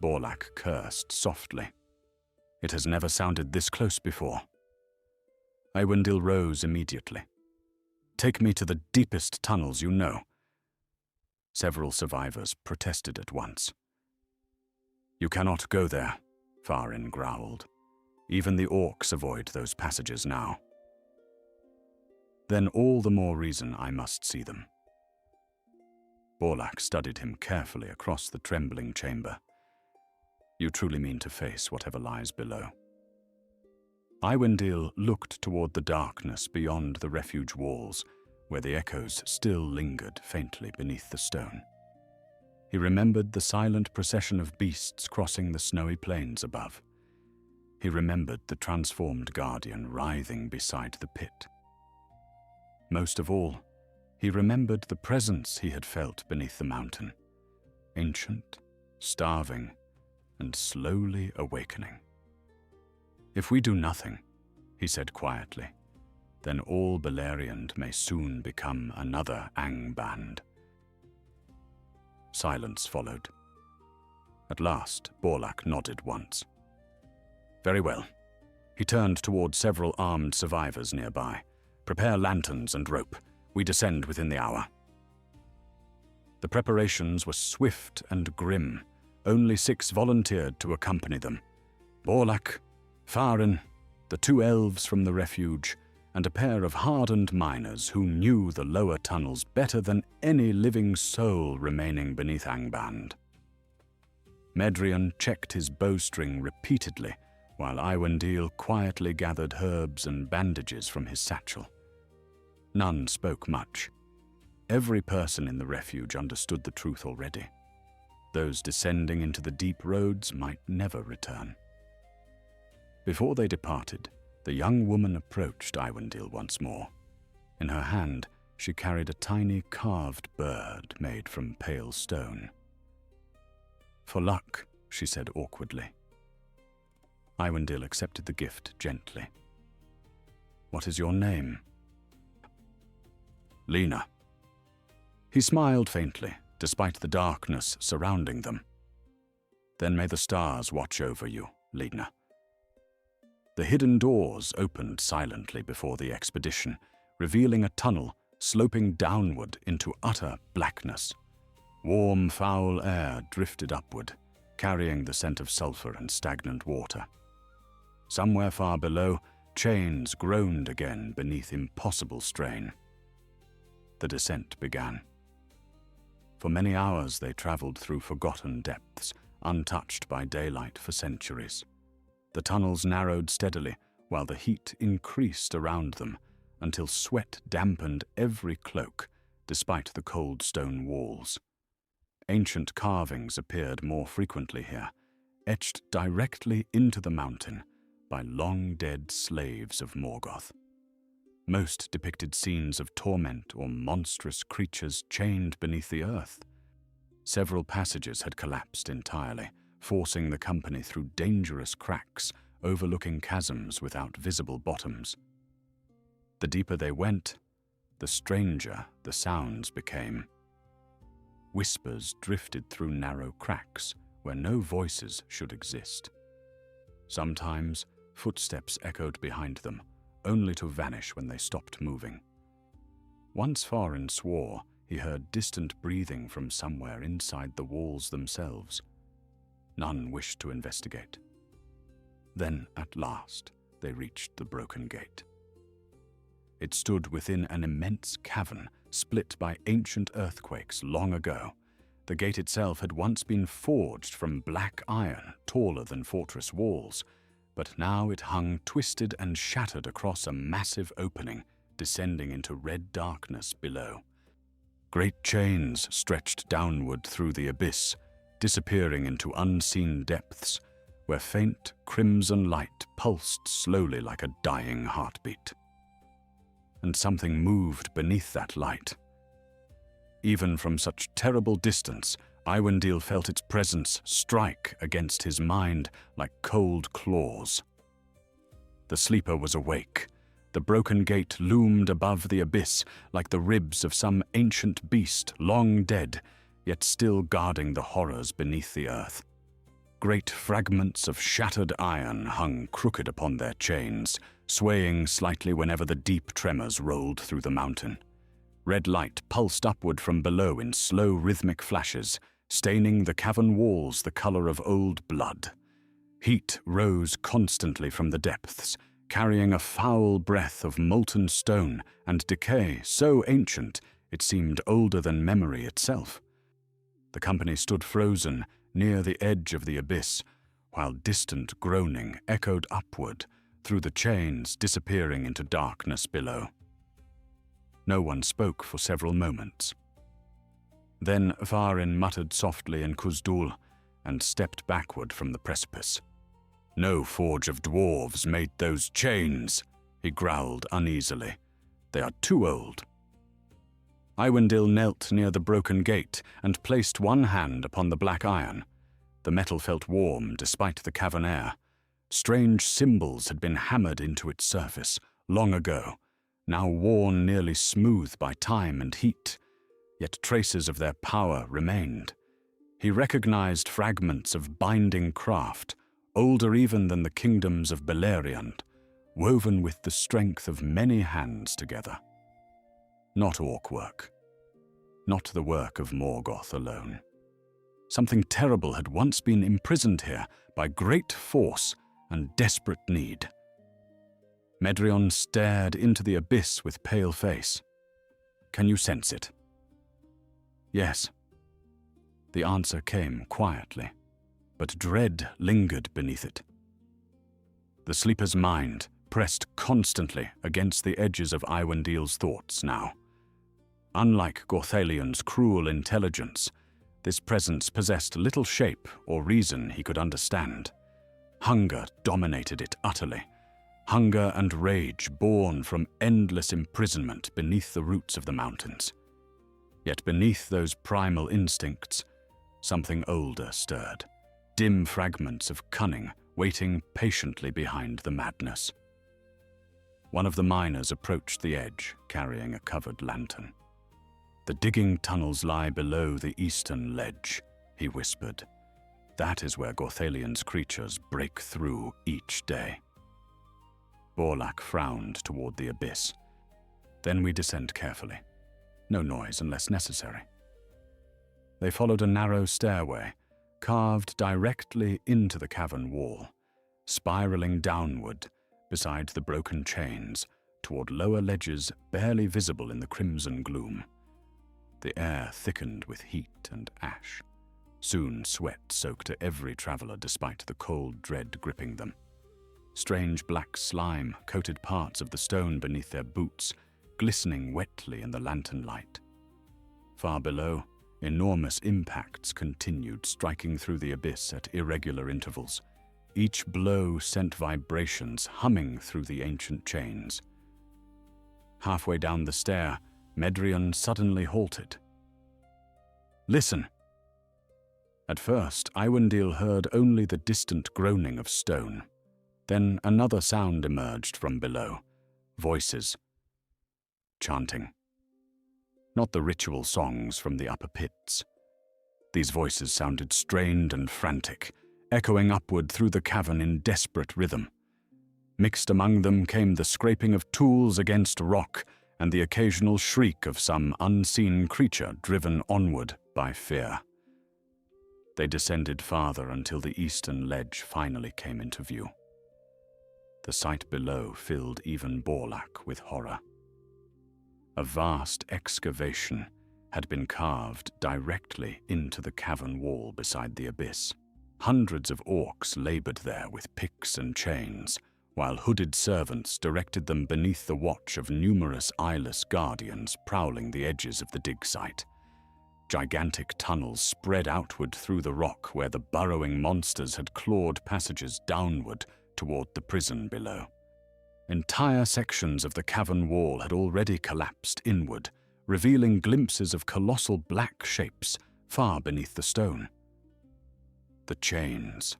Borlak cursed softly. It has never sounded this close before. Iwendil rose immediately. "Take me to the deepest tunnels you know." Several survivors protested at once. "You cannot go there," Farin growled. "Even the orcs avoid those passages now." "Then all the more reason I must see them." Borlak studied him carefully across the trembling chamber. "You truly mean to face whatever lies below?" Iwendil looked toward the darkness beyond the refuge walls, where the echoes still lingered faintly beneath the stone. He remembered the silent procession of beasts crossing the snowy plains above. He remembered the transformed guardian writhing beside the pit. Most of all, he remembered the presence he had felt beneath the mountain, ancient, starving, and slowly awakening. "If we do nothing," he said quietly, "then all Beleriand may soon become another Angband." Silence followed. At last, Borlak nodded once. "Very well." He turned toward several armed survivors nearby. "Prepare lanterns and rope. We descend within the hour." The preparations were swift and grim. Only 6 volunteered to accompany them. Borlak, Farin, the 2 elves from the refuge, and a pair of hardened miners who knew the lower tunnels better than any living soul remaining beneath Angband. Medrian checked his bowstring repeatedly, while Iwendil quietly gathered herbs and bandages from his satchel. None spoke much. Every person in the refuge understood the truth already. Those descending into the deep roads might never return. Before they departed, the young woman approached Iwendil once more. In her hand, she carried a tiny carved bird made from pale stone. "For luck," she said awkwardly. Iwendil accepted the gift gently. "What is your name?" "Lena." He smiled faintly, despite the darkness surrounding them. "Then may the stars watch over you, Lena." The hidden doors opened silently before the expedition, revealing a tunnel sloping downward into utter blackness. Warm, foul air drifted upward, carrying the scent of sulfur and stagnant water. Somewhere far below, chains groaned again beneath impossible strain. The descent began. For many hours they traveled through forgotten depths, untouched by daylight for centuries. The tunnels narrowed steadily, while the heat increased around them, until sweat dampened every cloak, despite the cold stone walls. Ancient carvings appeared more frequently here, etched directly into the mountain by long-dead slaves of Morgoth. Most depicted scenes of torment or monstrous creatures chained beneath the earth. Several passages had collapsed entirely, forcing the company through dangerous cracks, overlooking chasms without visible bottoms. The deeper they went, the stranger the sounds became. Whispers drifted through narrow cracks where no voices should exist. Sometimes footsteps echoed behind them, only to vanish when they stopped moving. Once Farin swore he heard distant breathing from somewhere inside the walls themselves. None wished to investigate. Then, at last, they reached the broken gate. It stood within an immense cavern split by ancient earthquakes long ago. The gate itself had once been forged from black iron, taller than fortress walls, but now it hung twisted and shattered across a massive opening, descending into red darkness below. Great chains stretched downward through the abyss, disappearing into unseen depths, where faint crimson light pulsed slowly like a dying heartbeat. And something moved beneath that light. Even from such terrible distance, Iwendil felt its presence strike against his mind like cold claws. The sleeper was awake. The broken gate loomed above the abyss like the ribs of some ancient beast long dead, yet still guarding the horrors beneath the earth. Great fragments of shattered iron hung crooked upon their chains, swaying slightly whenever the deep tremors rolled through the mountain. Red light pulsed upward from below in slow rhythmic flashes, staining the cavern walls the color of old blood. Heat rose constantly from the depths, carrying a foul breath of molten stone and decay so ancient it seemed older than memory itself. The company stood frozen near the edge of the abyss, while distant groaning echoed upward through the chains, disappearing into darkness below. No one spoke for several moments. Then Farin muttered softly in Khuzdul and stepped backward from the precipice. "No forge of dwarves made those chains," he growled uneasily. "They are too old." Iwendil knelt near the broken gate and placed one hand upon the black iron. The metal felt warm despite the cavern air. Strange symbols had been hammered into its surface long ago, now worn nearly smooth by time and heat, yet traces of their power remained. He recognized fragments of binding craft, older even than the kingdoms of Beleriand, woven with the strength of many hands together. Not orc work. Not the work of Morgoth alone. Something terrible had once been imprisoned here by great force and desperate need. Medrion stared into the abyss with pale face. "Can you sense it?" "Yes." The answer came quietly, but dread lingered beneath it. The sleeper's mind pressed constantly against the edges of Iwendil's thoughts now. Unlike Gorthalian's cruel intelligence, this presence possessed little shape or reason he could understand. Hunger dominated it utterly. Hunger and rage born from endless imprisonment beneath the roots of the mountains. Yet beneath those primal instincts, something older stirred, dim fragments of cunning waiting patiently behind the madness. One of the miners approached the edge, carrying a covered lantern. "The digging tunnels lie below the eastern ledge," he whispered. "That is where Gorthalian's creatures break through each day." Borlak frowned toward the abyss. "Then we descend carefully. No noise unless necessary." They followed a narrow stairway, carved directly into the cavern wall, spiraling downward beside the broken chains toward lower ledges barely visible in the crimson gloom. The air thickened with heat and ash. Soon sweat soaked every traveler despite the cold dread gripping them. Strange black slime coated parts of the stone beneath their boots, glistening wetly in the lantern light. Far below, enormous impacts continued, striking through the abyss at irregular intervals. Each blow sent vibrations humming through the ancient chains. Halfway down the stair, Medrion suddenly halted. "Listen!" At first, Iwendil heard only the distant groaning of stone. Then another sound emerged from below. Voices. Chanting. Not the ritual songs from the upper pits. These voices sounded strained and frantic, echoing upward through the cavern in desperate rhythm. Mixed among them came the scraping of tools against rock and the occasional shriek of some unseen creature driven onward by fear. They descended farther until the eastern ledge finally came into view. The sight below filled even Borlak with horror. A vast excavation had been carved directly into the cavern wall beside the abyss. Hundreds of orcs labored there with picks and chains, while hooded servants directed them beneath the watch of numerous eyeless guardians prowling the edges of the dig site. Gigantic tunnels spread outward through the rock where the burrowing monsters had clawed passages downward toward the prison below. Entire sections of the cavern wall had already collapsed inward, revealing glimpses of colossal black shapes far beneath the stone. The chains.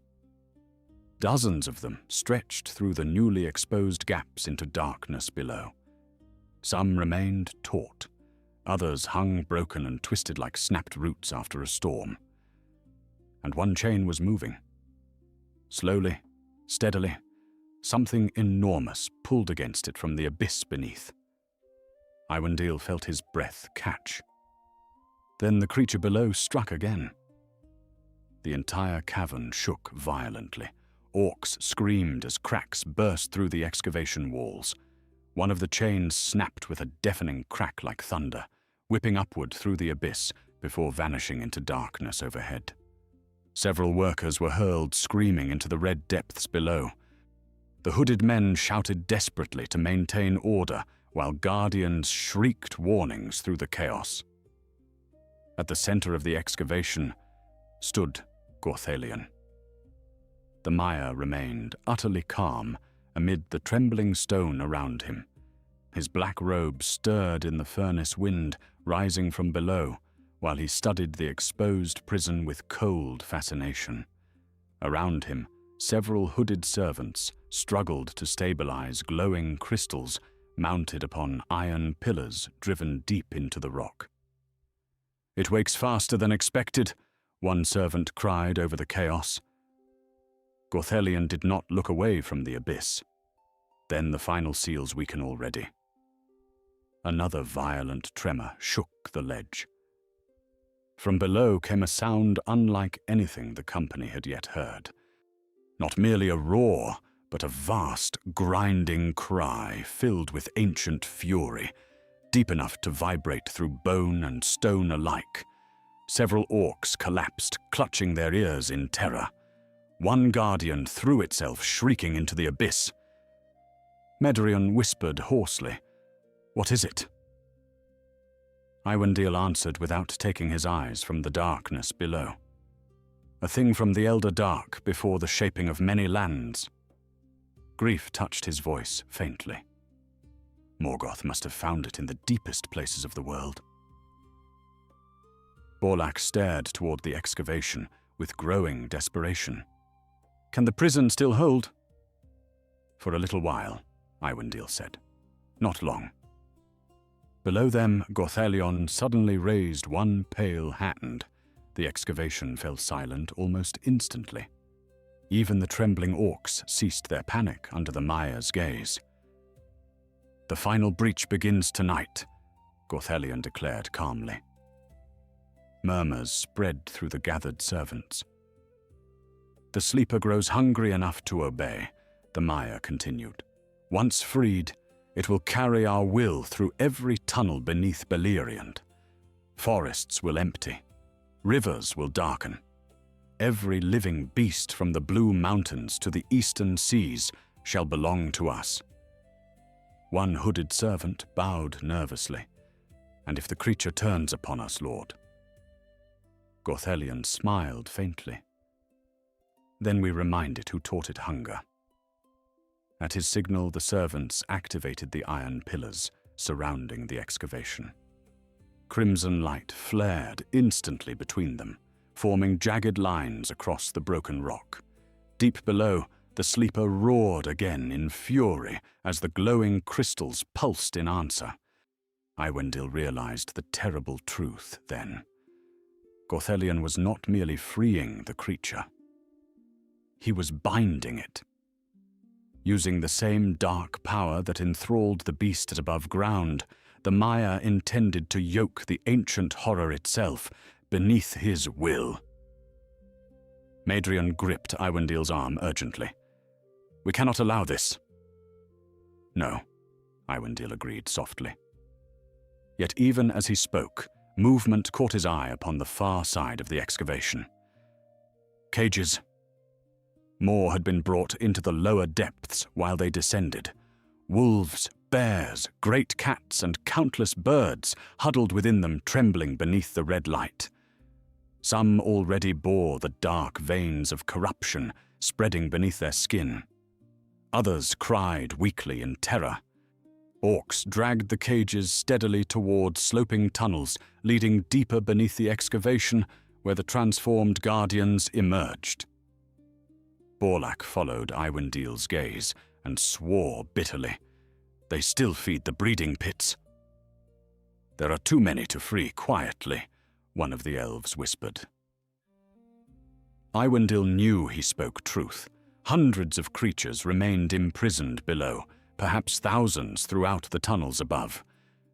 Dozens of them stretched through the newly exposed gaps into darkness below. Some remained taut. Others hung broken and twisted like snapped roots after a storm. And one chain was moving. Slowly, steadily, something enormous pulled against it from the abyss beneath. Iwendil felt his breath catch. Then the creature below struck again. The entire cavern shook violently. Orcs screamed as cracks burst through the excavation walls. One of the chains snapped with a deafening crack like thunder, whipping upward through the abyss before vanishing into darkness overhead. Several workers were hurled screaming into the red depths below. The hooded men shouted desperately to maintain order, while guardians shrieked warnings through the chaos. At the center of the excavation stood Gorthalian. The mire remained utterly calm amid the trembling stone around him. His black robe stirred in the furnace wind rising from below, while he studied the exposed prison with cold fascination. Around him, several hooded servants struggled to stabilize glowing crystals mounted upon iron pillars driven deep into the rock. "It wakes faster than expected," one servant cried over the chaos. Gothelion did not look away from the abyss. "Then the final seals weaken already." Another violent tremor shook the ledge. From below came a sound unlike anything the company had yet heard. Not merely a roar, but a vast, grinding cry filled with ancient fury, deep enough to vibrate through bone and stone alike. Several orcs collapsed, clutching their ears in terror. One guardian threw itself shrieking into the abyss. Medrion whispered hoarsely, "What is it?" Iwendil answered without taking his eyes from the darkness below. "A thing from the Elder Dark before the shaping of many lands." Grief touched his voice faintly. Morgoth must have found it in the deepest places of the world. Borlak stared toward the excavation with growing desperation. "Can the prison still hold?" "For a little while," Iwendil said. "Not long." Below them, Gothelion suddenly raised one pale hand. The excavation fell silent almost instantly. Even the trembling orcs ceased their panic under the Maya's gaze. "The final breach begins tonight," Gothelion declared calmly. Murmurs spread through the gathered servants. "The sleeper grows hungry enough to obey," the Maya continued. "Once freed, it will carry our will through every tunnel beneath Beleriand. Forests will empty. Rivers will darken. Every living beast from the Blue Mountains to the eastern seas shall belong to us." One hooded servant bowed nervously. "And if the creature turns upon us, Lord?" Gothelion smiled faintly. "Then we remind it who taught it hunger." At his signal, the servants activated the iron pillars surrounding the excavation. Crimson light flared instantly between them, forming jagged lines across the broken rock. Deep below, the sleeper roared again in fury as the glowing crystals pulsed in answer. Iwendil realized the terrible truth then. Gothelion was not merely freeing the creature. He was binding it. Using the same dark power that enthralled the beast above ground, the Maya intended to yoke the ancient horror itself beneath his will. Medrion gripped Iwendil's arm urgently. "We cannot allow this." "No," Iwendil agreed softly. Yet even as he spoke, movement caught his eye upon the far side of the excavation. Cages. More had been brought into the lower depths while they descended. Wolves, bears, great cats, and countless birds huddled within them, trembling beneath the red light. Some already bore the dark veins of corruption spreading beneath their skin. Others cried weakly in terror. Orcs dragged the cages steadily toward sloping tunnels leading deeper beneath the excavation where the transformed guardians emerged. Borlak followed Iwendil's gaze and swore bitterly. "They still feed the breeding pits." "There are too many to free quietly," one of the elves whispered. Iwendil knew he spoke truth. Hundreds of creatures remained imprisoned below, perhaps thousands throughout the tunnels above.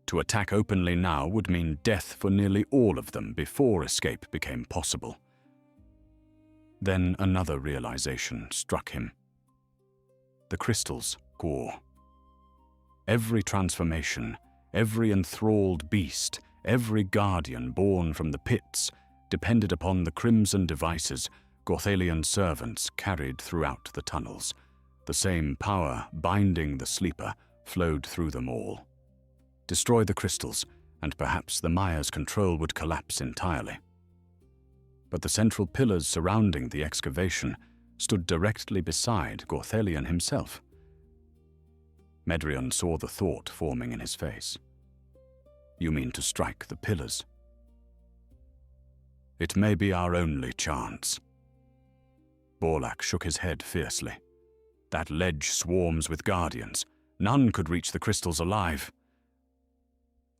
To attack openly now would mean death for nearly all of them before escape became possible. Then another realization struck him. The crystals gore. Every transformation, every enthralled beast, every guardian born from the pits depended upon the crimson devices Gothelion servants carried throughout the tunnels. The same power binding the sleeper flowed through them all. Destroy the crystals, and perhaps the Maya's control would collapse entirely. But the central pillars surrounding the excavation stood directly beside Gothelion himself. Medrion saw the thought forming in his face. "You mean to strike the pillars?" "It may be our only chance." Borlak shook his head fiercely. That ledge swarms with guardians. None could reach the crystals alive.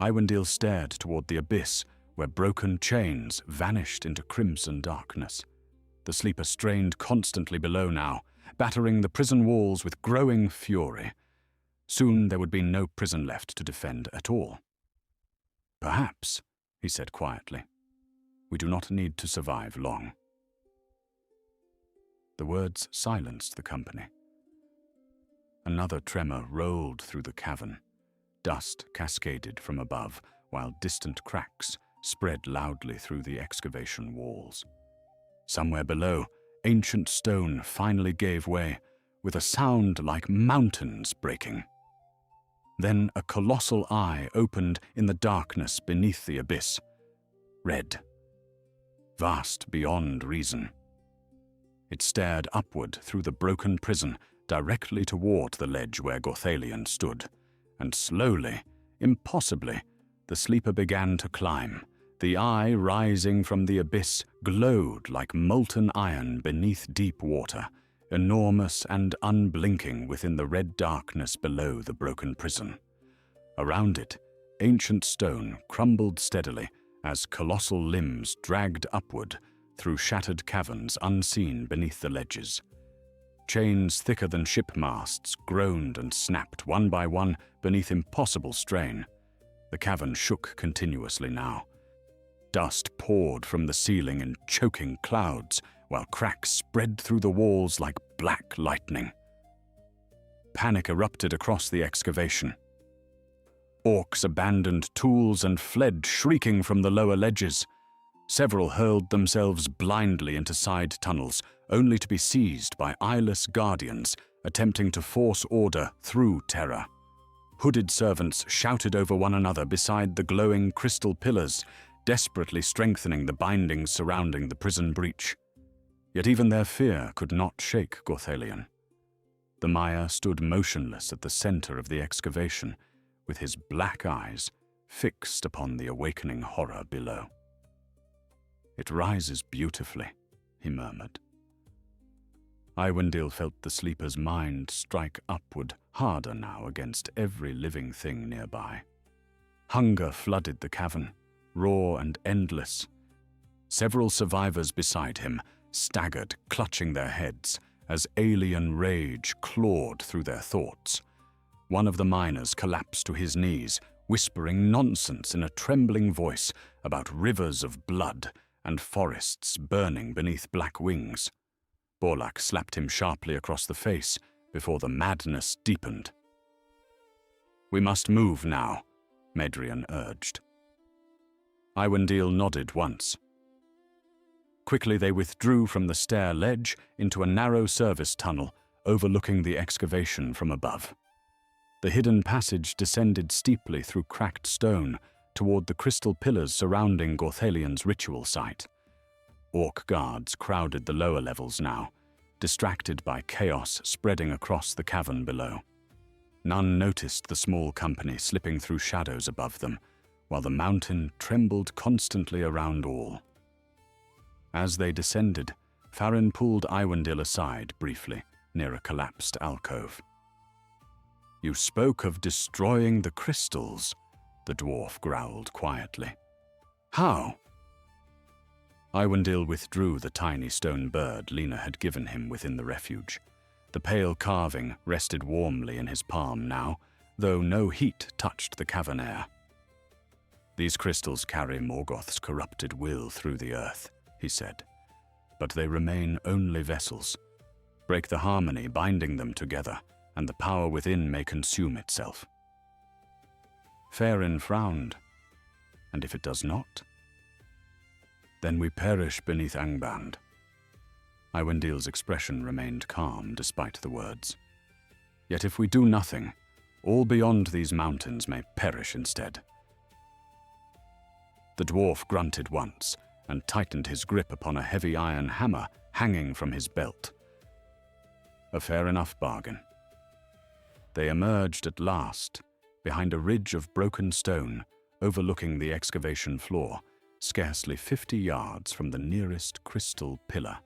Iwendil stared toward the abyss, where broken chains vanished into crimson darkness. The sleeper strained constantly below now, battering the prison walls with growing fury. Soon there would be no prison left to defend at all. "Perhaps," he said quietly, "we do not need to survive long." The words silenced the company. Another tremor rolled through the cavern. Dust cascaded from above, while distant cracks spread loudly through the excavation walls. Somewhere below, ancient stone finally gave way, with a sound like mountains breaking. Then a colossal eye opened in the darkness beneath the abyss. Red. Vast beyond reason. It stared upward through the broken prison, directly toward the ledge where Gothalion stood, and slowly, impossibly, the sleeper began to climb. The eye rising from the abyss glowed like molten iron beneath deep water, enormous and unblinking within the red darkness below the broken prison. Around it, ancient stone crumbled steadily as colossal limbs dragged upward through shattered caverns unseen beneath the ledges. Chains thicker than ship masts groaned and snapped one by one beneath impossible strain. The cavern shook continuously now. Dust poured from the ceiling in choking clouds, while cracks spread through the walls like black lightning. Panic erupted across the excavation. Orcs abandoned tools and fled shrieking from the lower ledges. Several hurled themselves blindly into side tunnels, only to be seized by eyeless guardians attempting to force order through terror. Hooded servants shouted over one another beside the glowing crystal pillars, desperately strengthening the bindings surrounding the prison breach. Yet even their fear could not shake Gothalion. The Maya stood motionless at the center of the excavation, with his black eyes fixed upon the awakening horror below. "It rises beautifully," he murmured. Iwendil felt the sleeper's mind strike upward harder now against every living thing nearby. Hunger flooded the cavern, raw and endless. Several survivors beside him staggered, clutching their heads, as alien rage clawed through their thoughts. One of the miners collapsed to his knees, whispering nonsense in a trembling voice about rivers of blood and forests burning beneath black wings. Borlak slapped him sharply across the face before the madness deepened. "We must move now," Medrian urged. Iwendil nodded once. Quickly they withdrew from the stair ledge into a narrow service tunnel overlooking the excavation from above. The hidden passage descended steeply through cracked stone toward the crystal pillars surrounding Gorthalion's ritual site. Orc guards crowded the lower levels now, distracted by chaos spreading across the cavern below. None noticed the small company slipping through shadows above them, while the mountain trembled constantly around all. As they descended, Farron pulled Iwendil aside briefly, near a collapsed alcove. "You spoke of destroying the crystals," the dwarf growled quietly. "How?" Iwendil withdrew the tiny stone bird Lena had given him within the refuge. The pale carving rested warmly in his palm now, though no heat touched the cavern air. "These crystals carry Morgoth's corrupted will through the earth," he said, "but they remain only vessels. Break the harmony binding them together, and the power within may consume itself." Farron frowned. "And if it does not?" "Then we perish beneath Angband." Iwendil's expression remained calm despite the words. "Yet if we do nothing, all beyond these mountains may perish instead." The dwarf grunted once and tightened his grip upon a heavy iron hammer hanging from his belt. A fair enough bargain. They emerged at last, behind a ridge of broken stone overlooking the excavation floor, scarcely 50 yards from the nearest crystal pillar.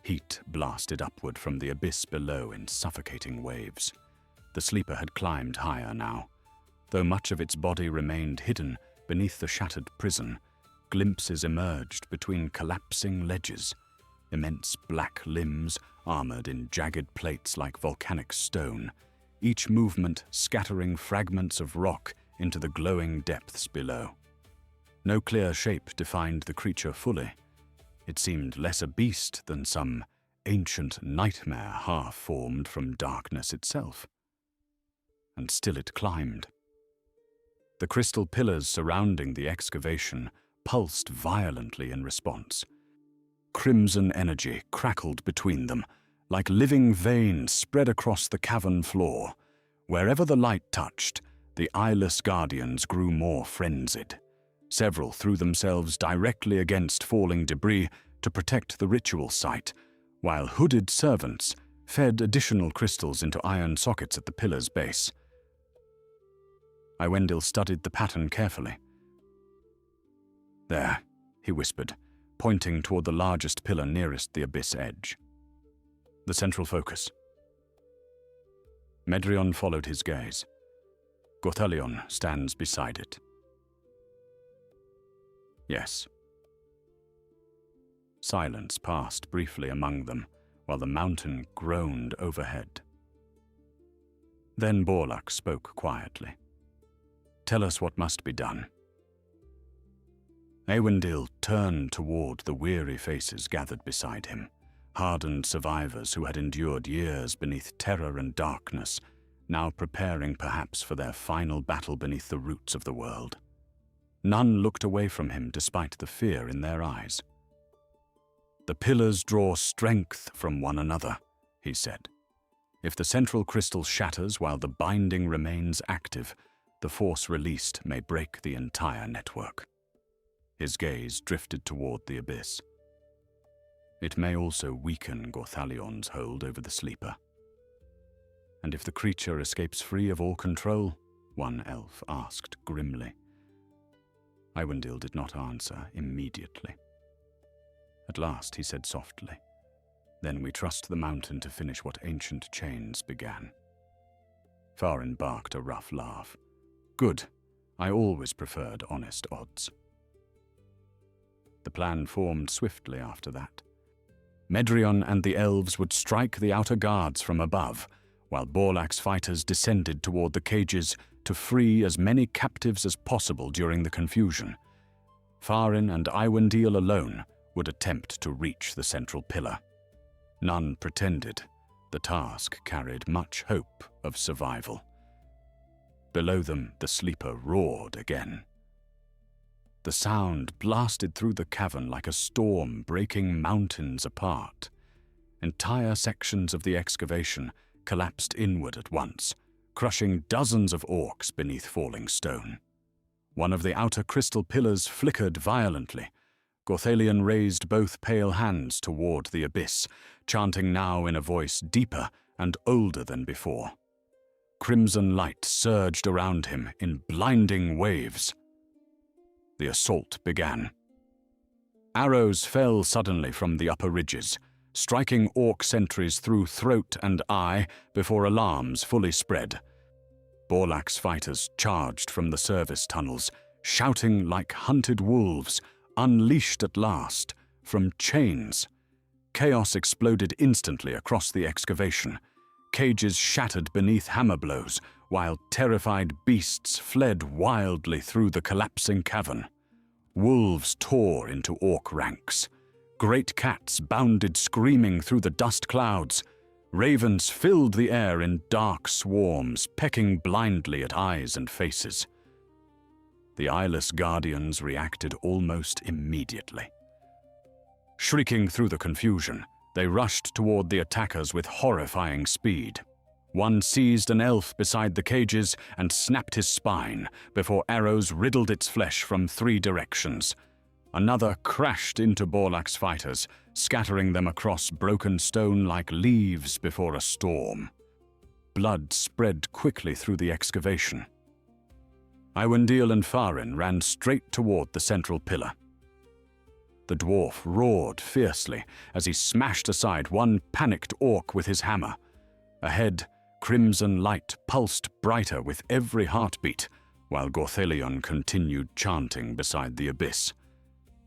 Heat blasted upward from the abyss below in suffocating waves. The sleeper had climbed higher now. Though much of its body remained hidden beneath the shattered prison, glimpses emerged between collapsing ledges. Immense black limbs, armored in jagged plates like volcanic stone, each movement scattering fragments of rock into the glowing depths below. No clear shape defined the creature fully. It seemed less a beast than some ancient nightmare half-formed from darkness itself. And still it climbed. The crystal pillars surrounding the excavation pulsed violently in response. Crimson energy crackled between them, like living veins spread across the cavern floor. Wherever the light touched, the eyeless guardians grew more frenzied. Several threw themselves directly against falling debris to protect the ritual site, while hooded servants fed additional crystals into iron sockets at the pillar's base. Iwendil studied the pattern carefully. "There," he whispered, pointing toward the largest pillar nearest the abyss edge. "The central focus." Medrion followed his gaze. Gothalion stands beside it. "Yes." Silence passed briefly among them, while the mountain groaned overhead. Then Borlak spoke quietly. "Tell us what must be done." Eowendil turned toward the weary faces gathered beside him, hardened survivors who had endured years beneath terror and darkness, now preparing perhaps for their final battle beneath the roots of the world. None looked away from him despite the fear in their eyes. "The pillars draw strength from one another," he said. "If the central crystal shatters while the binding remains active, the force released may break the entire network." His gaze drifted toward the abyss. "It may also weaken Gorthalion's hold over the sleeper." "And if the creature escapes free of all control?" one elf asked grimly. Iwendil did not answer immediately. At last he said softly, "Then we trust the mountain to finish what ancient chains began." Farin barked a rough laugh. "Good. I always preferred honest odds." The plan formed swiftly after that. Medrion and the elves would strike the outer guards from above, while Borlak's fighters descended toward the cages to free as many captives as possible during the confusion. Farin and Iwendil alone would attempt to reach the central pillar. None pretended. The task carried much hope of survival. Below them, the sleeper roared again. The sound blasted through the cavern like a storm breaking mountains apart. Entire sections of the excavation collapsed inward at once, crushing dozens of orcs beneath falling stone. One of the outer crystal pillars flickered violently. Gorthalion raised both pale hands toward the abyss, chanting now in a voice deeper and older than before. Crimson light surged around him in blinding waves. The assault began. Arrows fell suddenly from the upper ridges, striking orc sentries through throat and eye before alarms fully spread. Borlak's fighters charged from the service tunnels, shouting like hunted wolves, unleashed at last, from chains. Chaos exploded instantly across the excavation. Cages shattered beneath hammer blows, while terrified beasts fled wildly through the collapsing cavern. Wolves tore into orc ranks. Great cats bounded screaming through the dust clouds. Ravens filled the air in dark swarms, pecking blindly at eyes and faces. The eyeless guardians reacted almost immediately. Shrieking through the confusion, they rushed toward the attackers with horrifying speed. One seized an elf beside the cages and snapped his spine before arrows riddled its flesh from 3 directions. Another crashed into Borlak's fighters, scattering them across broken stone like leaves before a storm. Blood spread quickly through the excavation. Iwendil and Farin ran straight toward the central pillar. The dwarf roared fiercely as he smashed aside one panicked orc with his hammer. Ahead, crimson light pulsed brighter with every heartbeat, while Gorthelion continued chanting beside the abyss.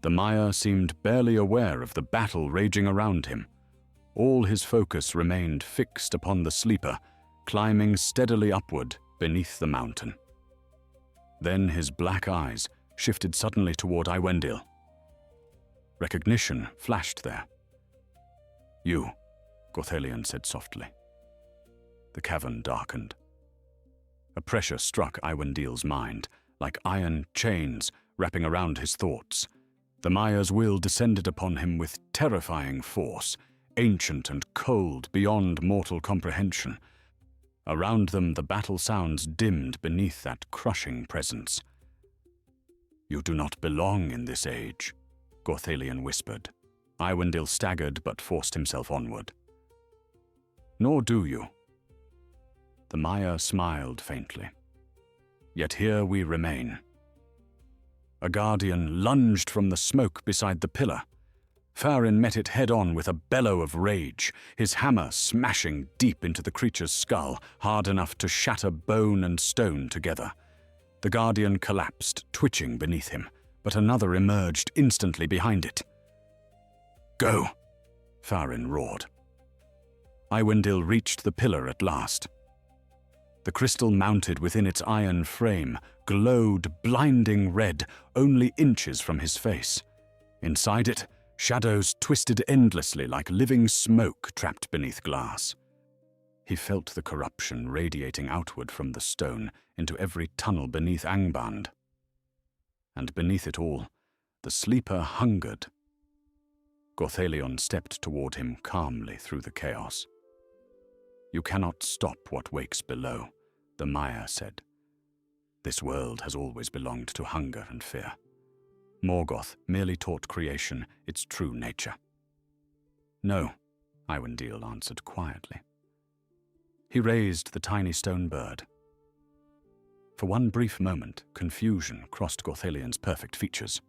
The Maya seemed barely aware of the battle raging around him. All his focus remained fixed upon the sleeper, climbing steadily upward beneath the mountain. Then his black eyes shifted suddenly toward Iwendil. Recognition flashed there. "You," Gorthelion said softly. The cavern darkened. A pressure struck Iwendil's mind, like iron chains wrapping around his thoughts. The Maya's will descended upon him with terrifying force, ancient and cold beyond mortal comprehension. Around them the battle sounds dimmed beneath that crushing presence. "You do not belong in this age," Gorthelion whispered. Iwendil staggered but forced himself onward. "Nor do you." The Maya smiled faintly. "Yet here we remain." A guardian lunged from the smoke beside the pillar. Farin met it head-on with a bellow of rage, his hammer smashing deep into the creature's skull, hard enough to shatter bone and stone together. The guardian collapsed, twitching beneath him, but another emerged instantly behind it. "Go!" Farin roared. Iwendil reached the pillar at last. The crystal mounted within its iron frame glowed blinding red only inches from his face. Inside it, shadows twisted endlessly like living smoke trapped beneath glass. He felt the corruption radiating outward from the stone into every tunnel beneath Angband. And beneath it all, the sleeper hungered. Gorthelion stepped toward him calmly through the chaos. "You cannot stop what wakes below," the Maya said. "This world has always belonged to hunger and fear. Morgoth merely taught creation its true nature." "No," Iwendil answered quietly. He raised the tiny stone bird. For one brief moment, confusion crossed Gorthelion's perfect features.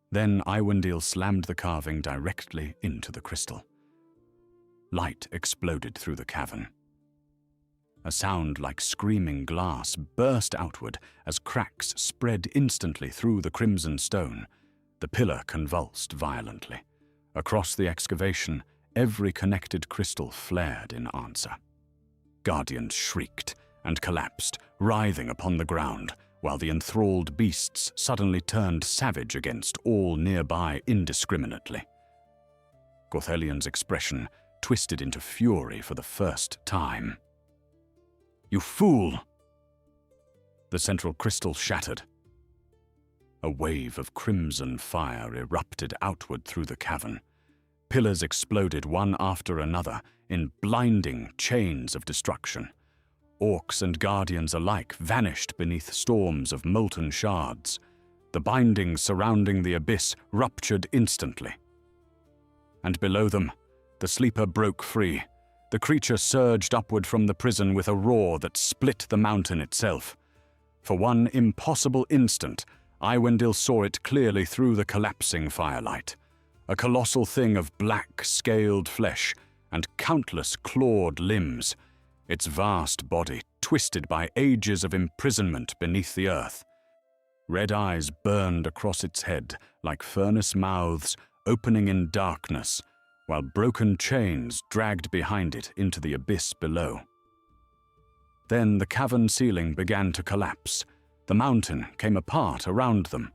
Then Iwendil slammed the carving directly into the crystal. Light exploded through the cavern. A sound like screaming glass burst outward as cracks spread instantly through the crimson stone. The pillar convulsed violently. Across the excavation, every connected crystal flared in answer. Guardians shrieked and collapsed, writhing upon the ground, while the enthralled beasts suddenly turned savage against all nearby indiscriminately. Gorthelion's expression twisted into fury for the first time. "You fool!" The central crystal shattered. A wave of crimson fire erupted outward through the cavern. Pillars exploded one after another in blinding chains of destruction. Orcs and guardians alike vanished beneath storms of molten shards. The bindings surrounding the abyss ruptured instantly. And below them, the sleeper broke free. The creature surged upward from the prison with a roar that split the mountain itself. For one impossible instant, Iwendil saw it clearly through the collapsing firelight. A colossal thing of black, scaled flesh and countless clawed limbs, its vast body twisted by ages of imprisonment beneath the earth. Red eyes burned across its head like furnace mouths opening in darkness, while broken chains dragged behind it into the abyss below. Then the cavern ceiling began to collapse. The mountain came apart around them.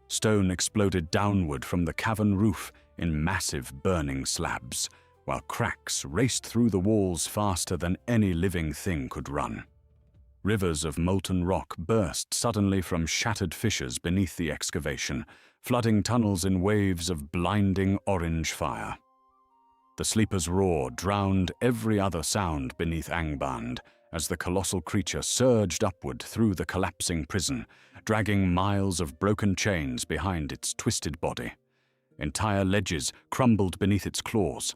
Stone exploded downward from the cavern roof in massive burning slabs, while cracks raced through the walls faster than any living thing could run. Rivers of molten rock burst suddenly from shattered fissures beneath the excavation, flooding tunnels in waves of blinding orange fire. The sleeper's roar drowned every other sound beneath Angband as the colossal creature surged upward through the collapsing prison, dragging miles of broken chains behind its twisted body. Entire ledges crumbled beneath its claws.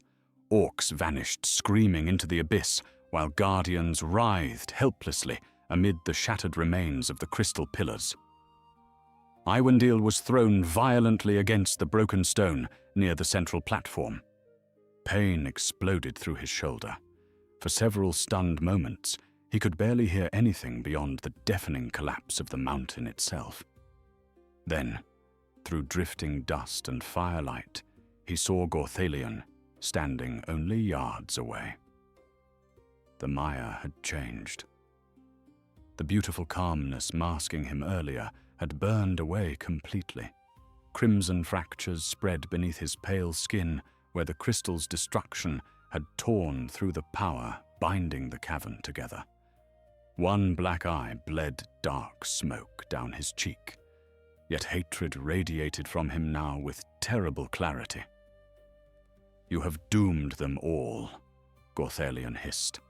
Orcs vanished screaming into the abyss, while guardians writhed helplessly amid the shattered remains of the crystal pillars. Iwendil was thrown violently against the broken stone near the central platform. Pain exploded through his shoulder. For several stunned moments, he could barely hear anything beyond the deafening collapse of the mountain itself. Then, through drifting dust and firelight, he saw Gorthalion standing only yards away. The mire had changed. The beautiful calmness masking him earlier had burned away completely. Crimson fractures spread beneath his pale skin where the crystal's destruction had torn through the power binding the cavern together. One black eye bled dark smoke down his cheek, yet hatred radiated from him now with terrible clarity. "You have doomed them all," Gorthalion hissed.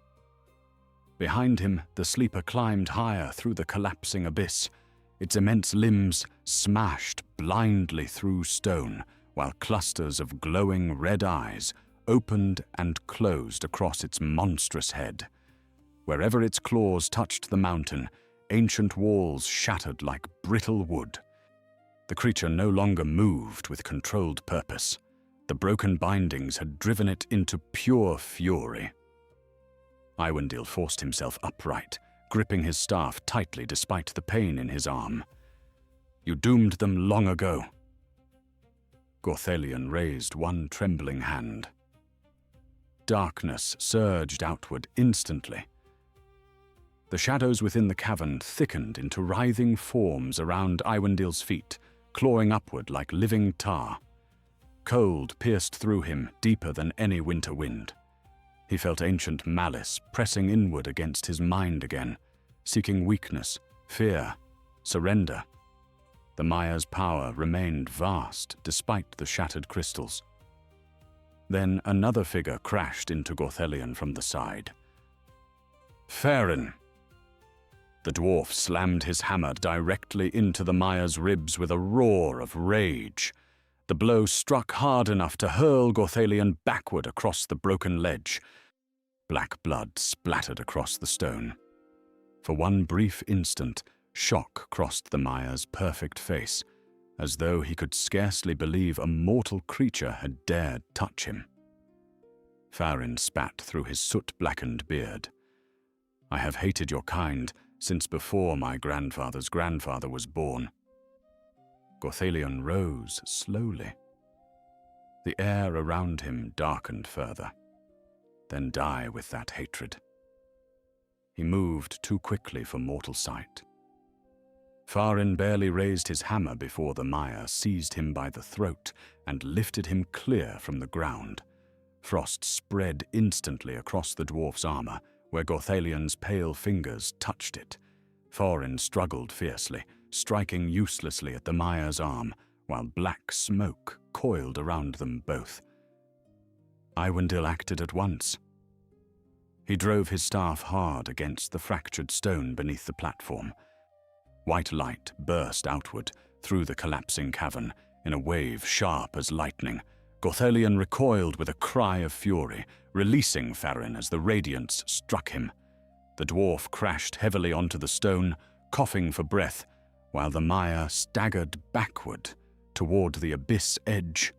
Behind him, the sleeper climbed higher through the collapsing abyss, its immense limbs smashed blindly through stone, while clusters of glowing red eyes opened and closed across its monstrous head. Wherever its claws touched the mountain, ancient walls shattered like brittle wood. The creature no longer moved with controlled purpose. The broken bindings had driven it into pure fury. Iwendil forced himself upright, gripping his staff tightly despite the pain in his arm. "You doomed them long ago." Gorthalion raised one trembling hand. Darkness surged outward instantly. The shadows within the cavern thickened into writhing forms around Iwendil's feet, clawing upward like living tar. Cold pierced through him deeper than any winter wind. He felt ancient malice pressing inward against his mind again, seeking weakness, fear, surrender. The mire's power remained vast despite the shattered crystals. Then another figure crashed into Gorthalion from the side. "Farin!" The dwarf slammed his hammer directly into the mire's ribs with a roar of rage. The blow struck hard enough to hurl Gorthalion backward across the broken ledge. Black blood splattered across the stone. For one brief instant, shock crossed the mire's perfect face, as though he could scarcely believe a mortal creature had dared touch him. Farin spat through his soot-blackened beard. "I have hated your kind since before my grandfather's grandfather was born." Gorthalion rose slowly. The air around him darkened further. Then die with that hatred. He moved too quickly for mortal sight. Farin barely raised his hammer before the mire seized him by the throat and lifted him clear from the ground. Frost spread instantly across the dwarf's armor, where Gorthalion's pale fingers touched it. Farin struggled fiercely, striking uselessly at the mire's arm, while black smoke coiled around them both. Iwendil acted at once. He drove his staff hard against the fractured stone beneath the platform. White light burst outward through the collapsing cavern in a wave sharp as lightning. Gorthalion recoiled with a cry of fury, releasing Farin as the radiance struck him. The dwarf crashed heavily onto the stone, coughing for breath, while the mire staggered backward toward the abyss edge.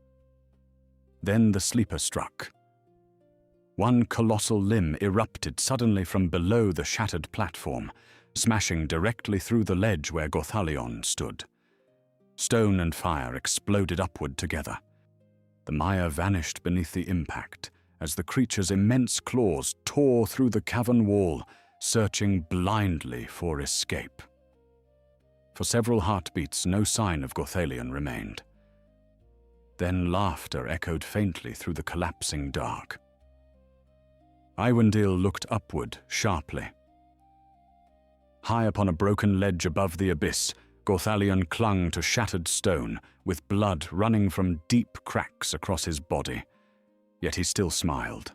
Then the sleeper struck. One colossal limb erupted suddenly from below the shattered platform, smashing directly through the ledge where Gorthalion stood. Stone and fire exploded upward together. The mire vanished beneath the impact as the creature's immense claws tore through the cavern wall, searching blindly for escape. For several heartbeats, no sign of Gorthalion remained. Then laughter echoed faintly through the collapsing dark. Iwendil looked upward sharply. High upon a broken ledge above the abyss, Gorthalion clung to shattered stone, with blood running from deep cracks across his body. Yet he still smiled.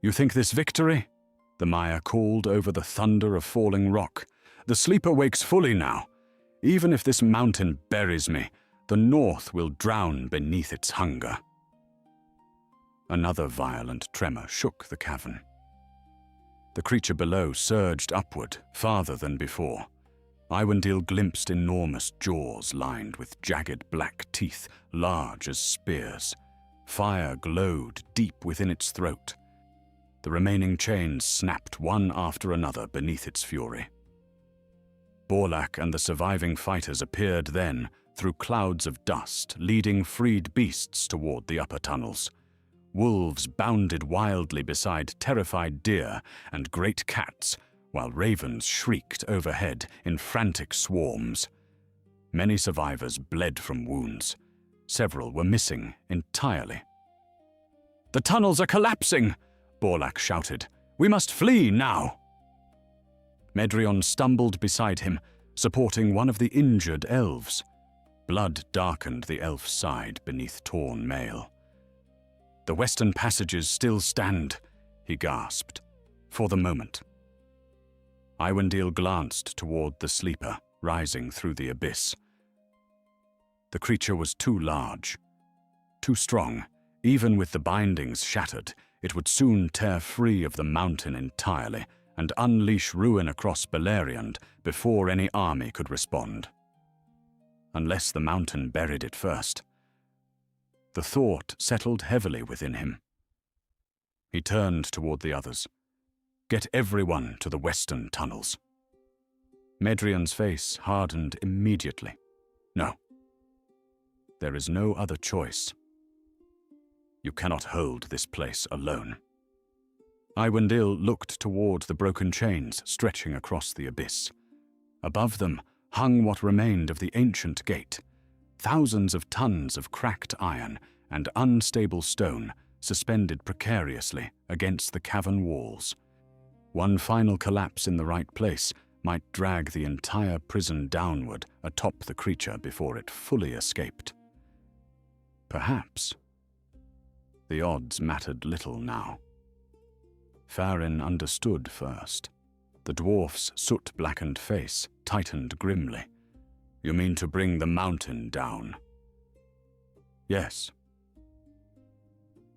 "You think this victory?" the mire called over the thunder of falling rock. "The sleeper wakes fully now. Even if this mountain buries me, the north will drown beneath its hunger." Another violent tremor shook the cavern. The creature below surged upward, farther than before. Iwendil glimpsed enormous jaws lined with jagged black teeth, large as spears. Fire glowed deep within its throat. The remaining chains snapped one after another beneath its fury. Borlak and the surviving fighters appeared then, through clouds of dust, leading freed beasts toward the upper tunnels. Wolves bounded wildly beside terrified deer and great cats, while ravens shrieked overhead in frantic swarms. Many survivors bled from wounds. Several were missing entirely. "The tunnels are collapsing!" Borlak shouted. "We must flee now!" Medrion stumbled beside him, supporting one of the injured elves. Blood darkened the elf's side beneath torn mail. "The western passages still stand," he gasped, "for the moment." Iwendil glanced toward the sleeper, rising through the abyss. The creature was too large, too strong. Even with the bindings shattered, it would soon tear free of the mountain entirely and unleash ruin across Beleriand before any army could respond. Unless the mountain buried it first. The thought settled heavily within him. He turned toward the others. "Get everyone to the western tunnels." Medrion's face hardened immediately. "No. There is no other choice. You cannot hold this place alone." Iwendil looked toward the broken chains stretching across the abyss. Above them hung what remained of the ancient gate. Thousands of tons of cracked iron and unstable stone suspended precariously against the cavern walls. One final collapse in the right place might drag the entire prison downward atop the creature before it fully escaped. Perhaps. The odds mattered little now. Farin understood first. The dwarf's soot-blackened face tightened grimly. "You mean to bring the mountain down?" "Yes."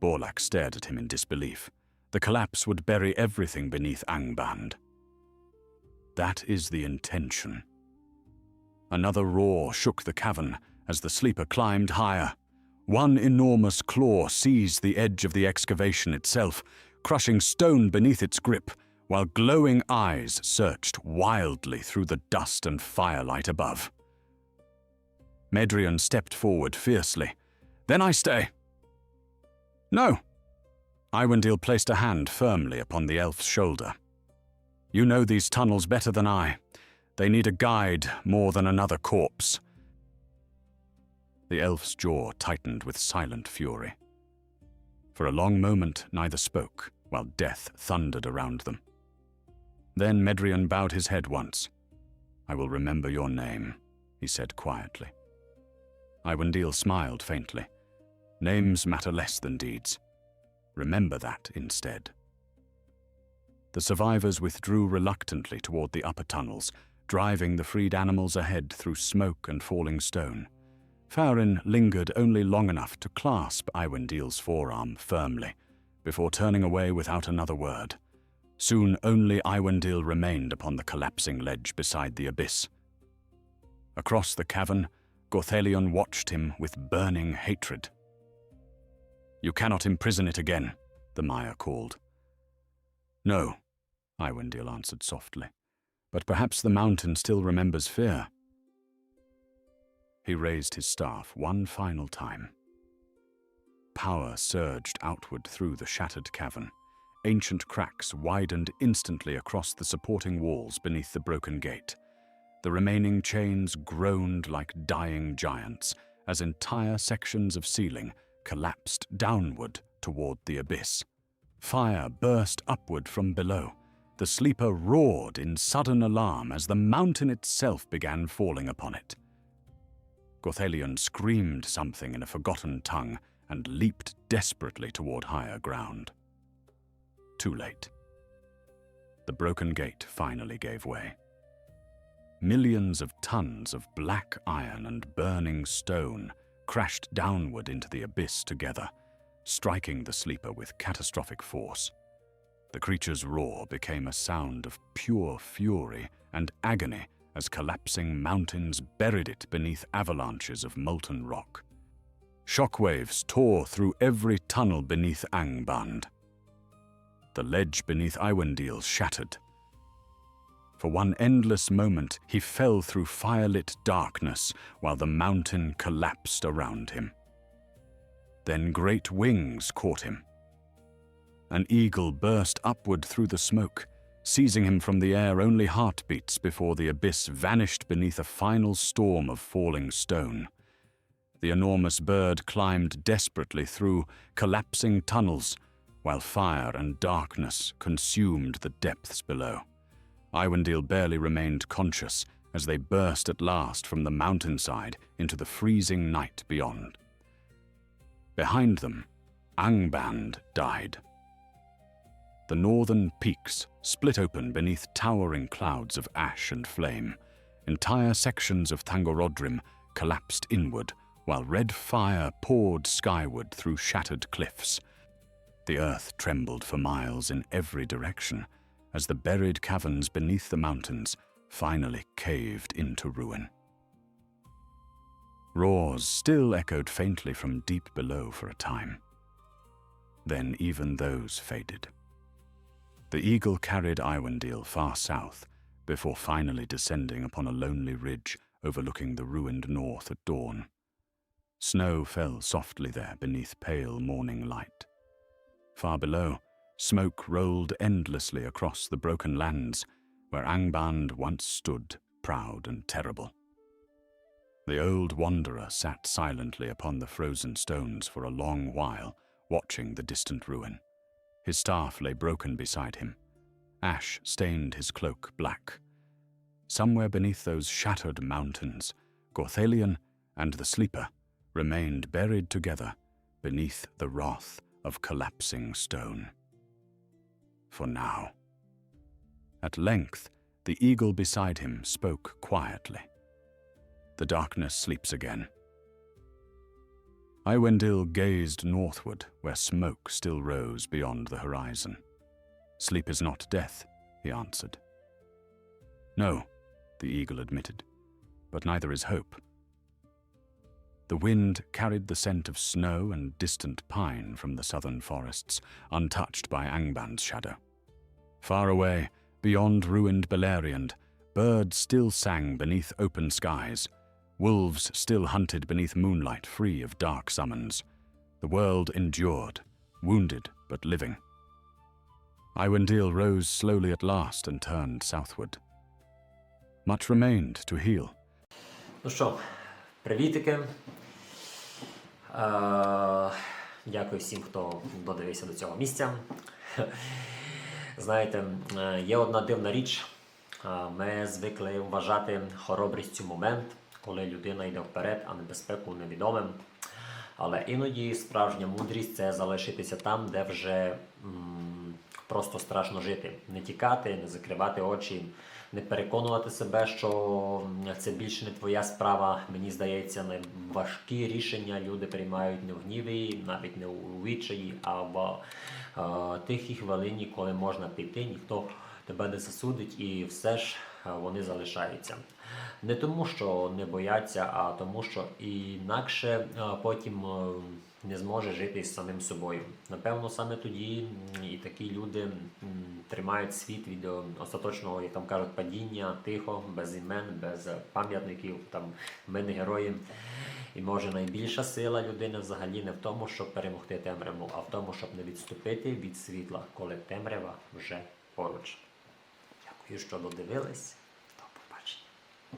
Borlak stared at him in disbelief. The collapse would bury everything beneath Angband. "That is the intention." Another roar shook the cavern as the sleeper climbed higher. One enormous claw seized the edge of the excavation itself, crushing stone beneath its grip, while glowing eyes searched wildly through the dust and firelight above. Medrion stepped forward fiercely. "Then I stay." "No." Iwendil placed a hand firmly upon the elf's shoulder. "You know these tunnels better than I. They need a guide more than another corpse." The elf's jaw tightened with silent fury. For a long moment neither spoke, while death thundered around them. Then Medrion bowed his head once. "I will remember your name," he said quietly. Iwendil smiled faintly. "Names matter less than deeds. Remember that instead." The survivors withdrew reluctantly toward the upper tunnels, driving the freed animals ahead through smoke and falling stone. Farin lingered only long enough to clasp Iwendil's forearm firmly, before turning away without another word. Soon only Iwendil remained upon the collapsing ledge beside the abyss. Across the cavern, Gothelion watched him with burning hatred. "You cannot imprison it again," the Maya called. "No," Iwendil answered softly, "but perhaps the mountain still remembers fear." He raised his staff one final time. Power surged outward through the shattered cavern. Ancient cracks widened instantly across the supporting walls beneath the broken gate. The remaining chains groaned like dying giants as entire sections of ceiling collapsed downward toward the abyss. Fire burst upward from below. The sleeper roared in sudden alarm as the mountain itself began falling upon it. Gothelion screamed something in a forgotten tongue and leaped desperately toward higher ground. Too late. The broken gate finally gave way. Millions of tons of black iron and burning stone crashed downward into the abyss together, striking the sleeper with catastrophic force. The creature's roar became a sound of pure fury and agony as collapsing mountains buried it beneath avalanches of molten rock. Shockwaves tore through every tunnel beneath Angband. The ledge beneath Iwendil shattered. For one endless moment, he fell through firelit darkness while the mountain collapsed around him. Then great wings caught him. An eagle burst upward through the smoke, seizing him from the air only heartbeats before the abyss vanished beneath a final storm of falling stone. The enormous bird climbed desperately through collapsing tunnels, while fire and darkness consumed the depths below. Iwendil barely remained conscious as they burst at last from the mountainside into the freezing night beyond. Behind them, Angband died. The northern peaks split open beneath towering clouds of ash and flame. Entire sections of Thangorodrim collapsed inward, while red fire poured skyward through shattered cliffs. The earth trembled for miles in every direction as the buried caverns beneath the mountains finally caved into ruin. Roars still echoed faintly from deep below for a time. Then even those faded. The eagle carried Iwendil far south before finally descending upon a lonely ridge overlooking the ruined north at dawn. Snow fell softly there beneath pale morning light. Far below, smoke rolled endlessly across the broken lands where Angband once stood, proud and terrible. The old wanderer sat silently upon the frozen stones for a long while, watching the distant ruin. His staff lay broken beside him. Ash stained his cloak black. Somewhere beneath those shattered mountains, Gorthalion and the Sleeper remained buried together beneath the wrath of collapsing stone. For now. At length, the eagle beside him spoke quietly. The darkness sleeps again. Iwendil gazed northward, where smoke still rose beyond the horizon. "Sleep is not death," he answered. "No," the eagle admitted, "but neither is hope." The wind carried the scent of snow and distant pine from the southern forests, untouched by Angband's shadow. Far away, beyond ruined Beleriand, birds still sang beneath open skies. Wolves still hunted beneath moonlight, free of dark summons. The world endured, wounded but living. Iwendil rose slowly at last and turned southward. Much remained to heal. Ну що, привітики. Дякую всім, хто додивився до цього місця. Знаєте, є одна дивна річ. Ми звикли вважати хоробрістю момент, коли людина йде вперед, а небезпеку невідомим. Але іноді справжня мудрість – це залишитися там, де вже просто страшно жити. Не тікати, не закривати очі, не переконувати себе, що це більше не твоя справа. Мені здається, найважкі рішення люди приймають не в гніві, навіть не у відчаї, а в тихій хвилині, коли можна піти, ніхто тебе не засудить і все ж вони залишаються. Не тому, що не бояться, а тому, що інакше потім не зможе жити з самим собою. Напевно, саме тоді і такі люди тримають світ від остаточного, як там кажуть, падіння, тихо, без імен, без пам'ятників, там ми не герої. І може найбільша сила людини взагалі не в тому, щоб перемогти темряву, а в тому, щоб не відступити від світла, коли темрява вже поруч. Дякую, що додивились.